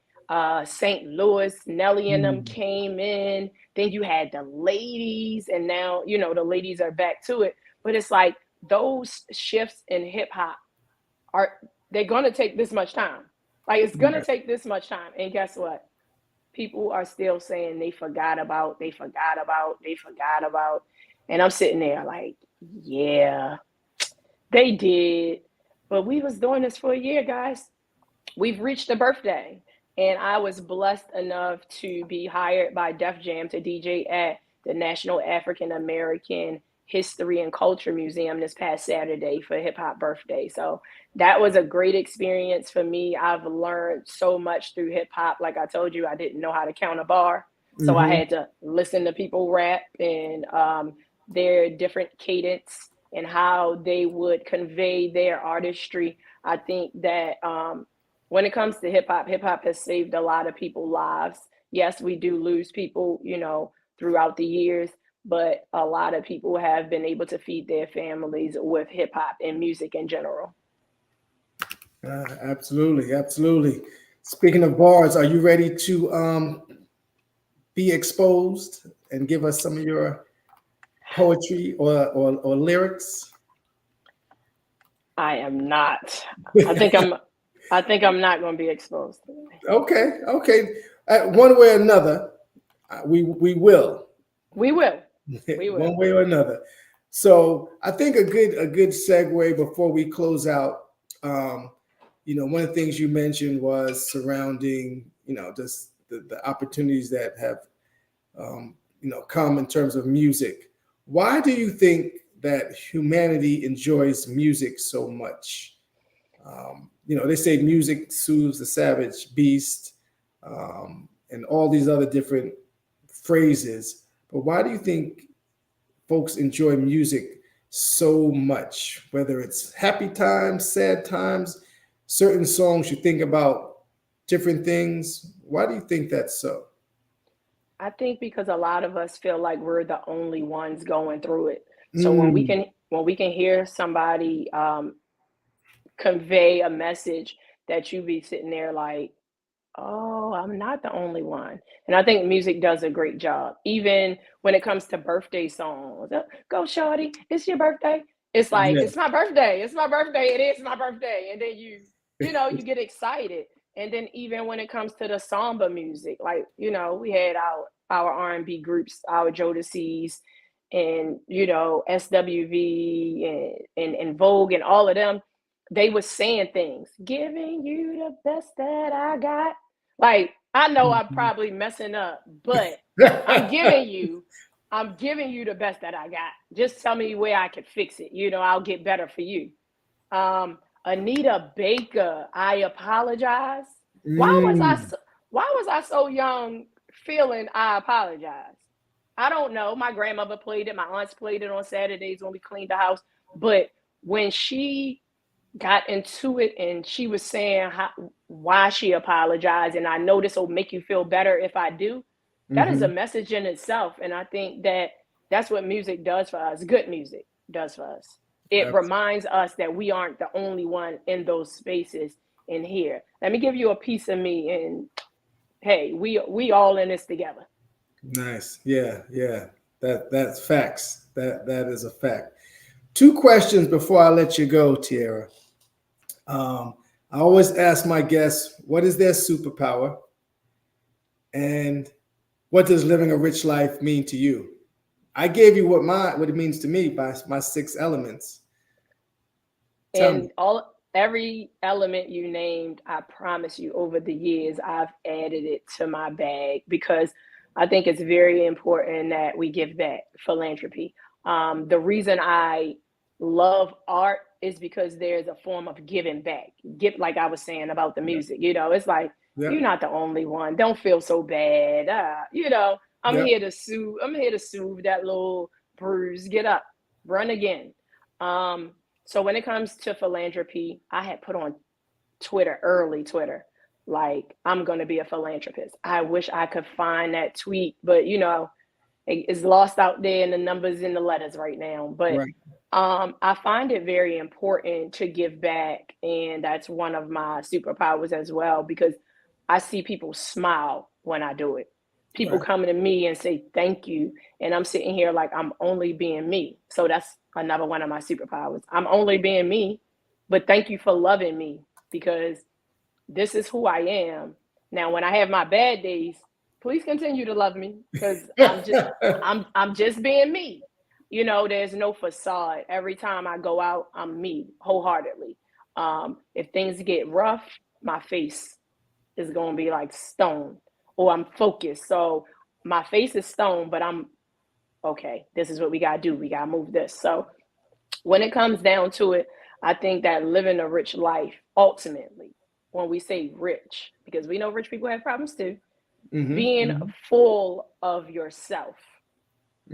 St. Louis, Nelly and them came in. Then you had the ladies, and now, you know, the ladies are back to it. But it's like those shifts in hip hop they're gonna take this much time. Like, it's gonna take this much time. And guess what? People are still saying they forgot about. And I'm sitting there like, yeah, they did. But we was doing this for a year, guys. We've reached the birthday. And I was blessed enough to be hired by Def Jam to DJ at the National African American History and Culture Museum this past Saturday for Hip Hop Birthday. So that was a great experience for me. I've learned so much through hip hop. Like I told you, I didn't know how to count a bar. So I had to listen to people rap and their different cadence and how they would convey their artistry. I think that when it comes to hip hop has saved a lot of people's lives. Yes, we do lose people, you know, throughout the years, but a lot of people have been able to feed their families with hip hop and music in general. Absolutely. Speaking of bars, are you ready to be exposed and give us some of your poetry or lyrics? I am not. I think I'm not going to be exposed today. Okay. One way or another, we will. We will. One way or another. So I think a good segue before we close out. One of the things you mentioned was surrounding, just the opportunities that have, come in terms of music. Why do you think that humanity enjoys music so much? They say music soothes the savage beast, and all these other different phrases. But why do you think folks enjoy music so much? Whether it's happy times, sad times, certain songs you think about different things. Why do you think that's so? I think because a lot of us feel like we're the only ones going through it. So Mm, when we can hear somebody convey a message that you be sitting there like, oh, I'm not the only one. And I think music does a great job. Even when it comes to birthday songs, go shorty, it's your birthday. It's like, yeah. it's my birthday. It's my birthday. It is my birthday. And then you get excited. And then even when it comes to the samba music, like, we had our R&B groups, our Jodeci's and, SWV and Vogue and all of them, they were saying things, giving you the best that I got. Like, I know I'm probably messing up, but I'm giving you the best that I got. Just tell me where I can fix it. I'll get better for you. Anita Baker, I apologize. Why was I Mm, so, why was I so young feeling I apologize? I don't know. My grandmother played it. My aunts played it on Saturdays when we cleaned the house. But when she got into it and she was saying why she apologized, and I know this will make you feel better if I do, that is a mhm. message in itself. And I think that's what music does for us. Good music does for us. It reminds us that we aren't the only one in those spaces in here. Let me give you a piece of me, and hey, we all in this together. Nice. Yeah, yeah. That's facts. That is a fact. Two questions before I let you go, Tiara. Um, I always ask my guests, what is their superpower? And what does living a rich life mean to you? I gave you what it means to me by my six elements. Tell me. And every element you named, I promise you, over the years, I've added it to my bag because I think it's very important that we give back. Philanthropy. The reason I love art is because there's a form of giving back. Like I was saying about the Yeah. music, it's like you're Yep. not the only one. Don't feel so bad. I'm Yep. here to soothe. I'm here to soothe that little bruise. Get up, run again. Um, so when it comes to philanthropy, I had put on early Twitter, like I'm going to be a philanthropist. I wish I could find that tweet, but it's lost out there in the numbers and the letters right now. But Right. I find it very important to give back, and that's one of my superpowers as well because I see people smile when I do it. People Right. coming to me and say thank you, and I'm sitting here like I'm only being me. So that's another one of my superpowers. I'm only being me, but thank you for loving me because this is who I am. Now, when I have my bad days, please continue to love me because I'm just being me. There's no facade. Every time I go out, I'm me wholeheartedly. If things get rough, my face is going to be like stone, or I'm focused. So my face is stone, but I'm okay. This is what we got to do. We got to move this. So when it comes down to it, I think that living a rich life, ultimately, when we say rich, because we know rich people have problems too, being Mm-hmm. full of yourself.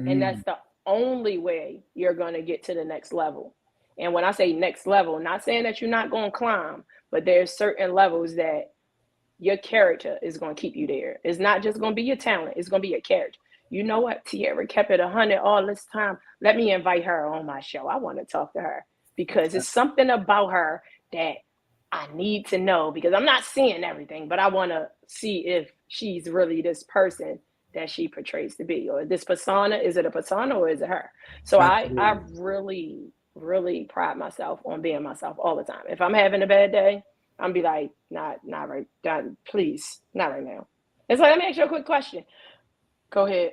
And Mm-hmm. that's the only way you're going to get to the next level. And when I say next level, not saying that you're not going to climb, but there's certain levels that your character is going to keep you there. It's not just going to be your talent, it's going to be your character. You know what? Tiara kept it 100 all this time. Let me invite her on my show. I want to talk to her because it's something about her that I need to know because I'm not seeing everything, but I want to see if she's really this person that she portrays to be, or this persona. Is it a persona or is it her? So I Absolutely. really, really pride myself on being myself all the time. If I'm having a bad day, I'm be like, not right, done, please, not right now. It's like, let me ask you a quick question. Go ahead.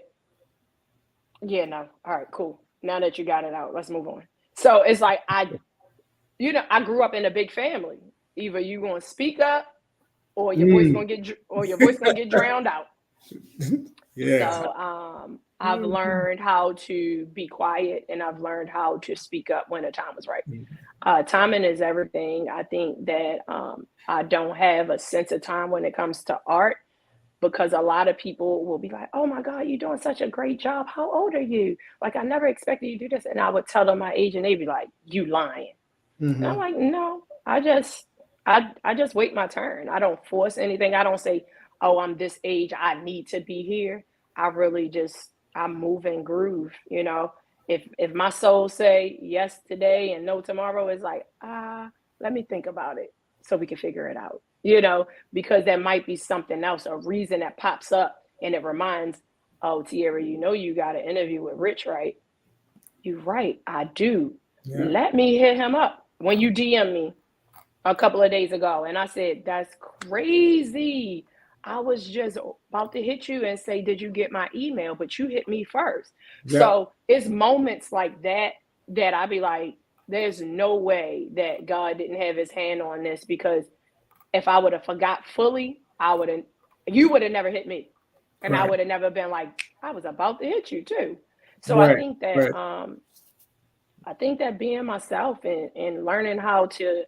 Yeah, no. All right, cool. Now that you got it out, let's move on. So it's like I grew up in a big family. Either you gonna speak up, or your voice gonna get drowned out. Yeah. So I've learned how to be quiet, and I've learned how to speak up when the time is right. Timing is everything. I think that I don't have a sense of time when it comes to art, because a lot of people will be like, "Oh my God, you're doing such a great job. How old are you? Like, I never expected you to do this." And I would tell them my age, and they'd be like, "You lying." And I'm like, "No, I just wait my turn. I don't force anything. I don't say, oh, I'm this age, I need to be here. I really I move and groove, you know. If my soul say yes today and no tomorrow, is like, let me think about it so we can figure it out, you know, because there might be something else, a reason that pops up and it reminds, oh, Tiara, you know, you got an interview with Rich, right? You're right, I do. Yeah. Let me hit him up. When you DM me a couple of days ago, and I said, that's crazy. I was just about to hit you and say, did you get my email? But you hit me first. Yeah. So it's moments like that that I be like, there's no way that God didn't have his hand on this, because if I would have forgot fully, you would have never hit me. And right. I would have never been like, I was about to hit you too. So right. I think that being myself and learning how to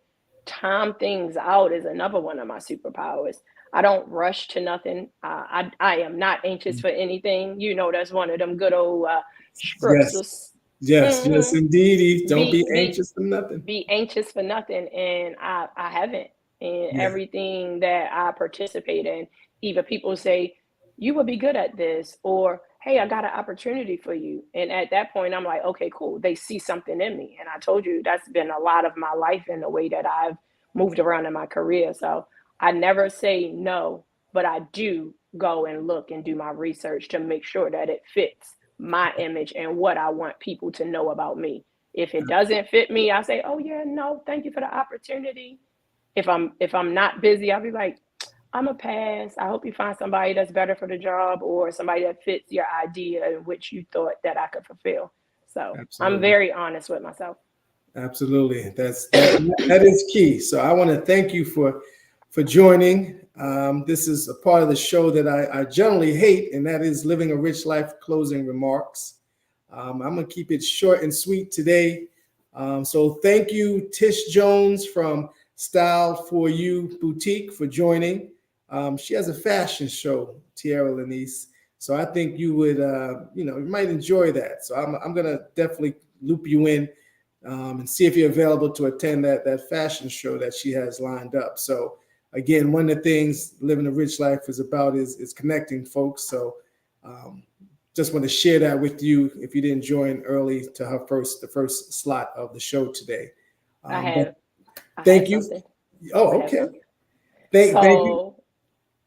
time things out is another one of my superpowers. I don't rush to nothing. I am not anxious for anything. You know, that's one of them good old scripts. Yes, indeed. Don't be anxious for nothing. Be anxious for nothing. And I haven't. And everything that I participate in, either people say, you would be good at this, or, hey, I got an opportunity for you. And at that point, I'm like, okay, cool. They see something in me. And I told you, that's been a lot of my life and the way that I've moved around in my career. So I never say no, but I do go and look and do my research to make sure that it fits my image and what I want people to know about me. If it doesn't fit me, I say, oh yeah, no, thank you for the opportunity. If I'm not busy, I'll be like, I'm a pass. I hope you find somebody that's better for the job, or somebody that fits your idea in which you thought that I could fulfill. So absolutely. I'm very honest with myself. Absolutely. That is key. So I want to thank you for joining. This is a part of the show that I generally hate, and that is living a rich life closing remarks. I'm going to keep it short and sweet today. So thank you, Tish Jones from Style for You Boutique, for joining. She has a fashion show, Tiara, LaNiece. So I think you would, you might enjoy that. So I'm going to definitely loop you in and see if you're available to attend that fashion show that she has lined up. So again, one of the things Living a Rich Life is about is connecting folks. So just want to share that with you if you didn't join early to the first slot of the show today. Thank you. Something. Oh, okay. Thank you.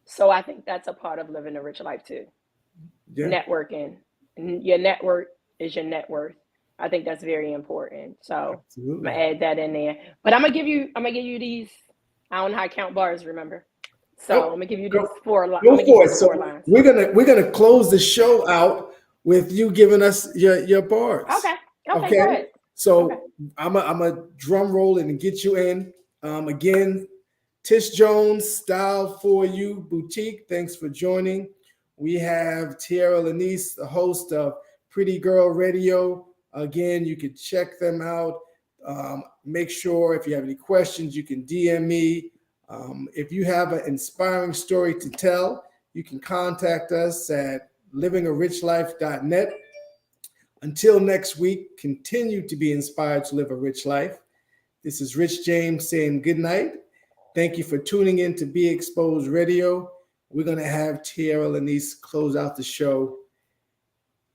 So I think that's a part of living a rich life too. Yeah. Networking. Your network is your net worth. I think that's very important. So absolutely. I'm gonna add that in there. But I'm gonna give you these. I don't know how to count bars, remember? So I'm gonna give you these four lines. Go for it. So we're gonna close the show out with you giving us your bars. Okay. Go ahead. So I'm a drum roll and get you in. Again, Tish Jones, Style for You Boutique. Thanks for joining. We have Tiara, LaNiece, the host of Pretty Girl Radio. Again, you can check them out. Make sure if you have any questions, you can DM me. If you have an inspiring story to tell, you can contact us at livingarich.life.net. Until next week, continue to be inspired to live a rich life. This is Rich James saying good night. Thank you for tuning in to Be Exposed Radio. We're going to have Tiara, LaNiece close out the show.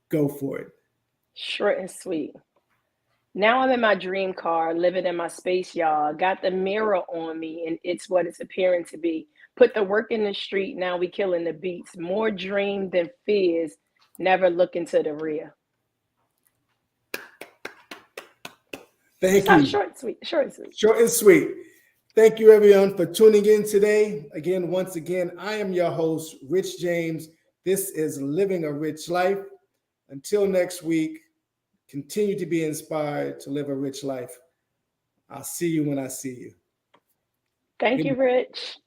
Go for it. Short and sweet. Now I'm in my dream car, living in my space, y'all. Got the mirror on me, and it's what it's appearing to be. Put the work in the street, now we killing the beats. More dream than fears, never look into the rear. Thank you. Short and sweet. Short and sweet. Thank you, everyone, for tuning in today. Once again, I am your host, Rich James. This is Living a Rich Life. Until next week, Continue to be inspired to live a rich life. I'll see you when I see you. Thank you, Rich.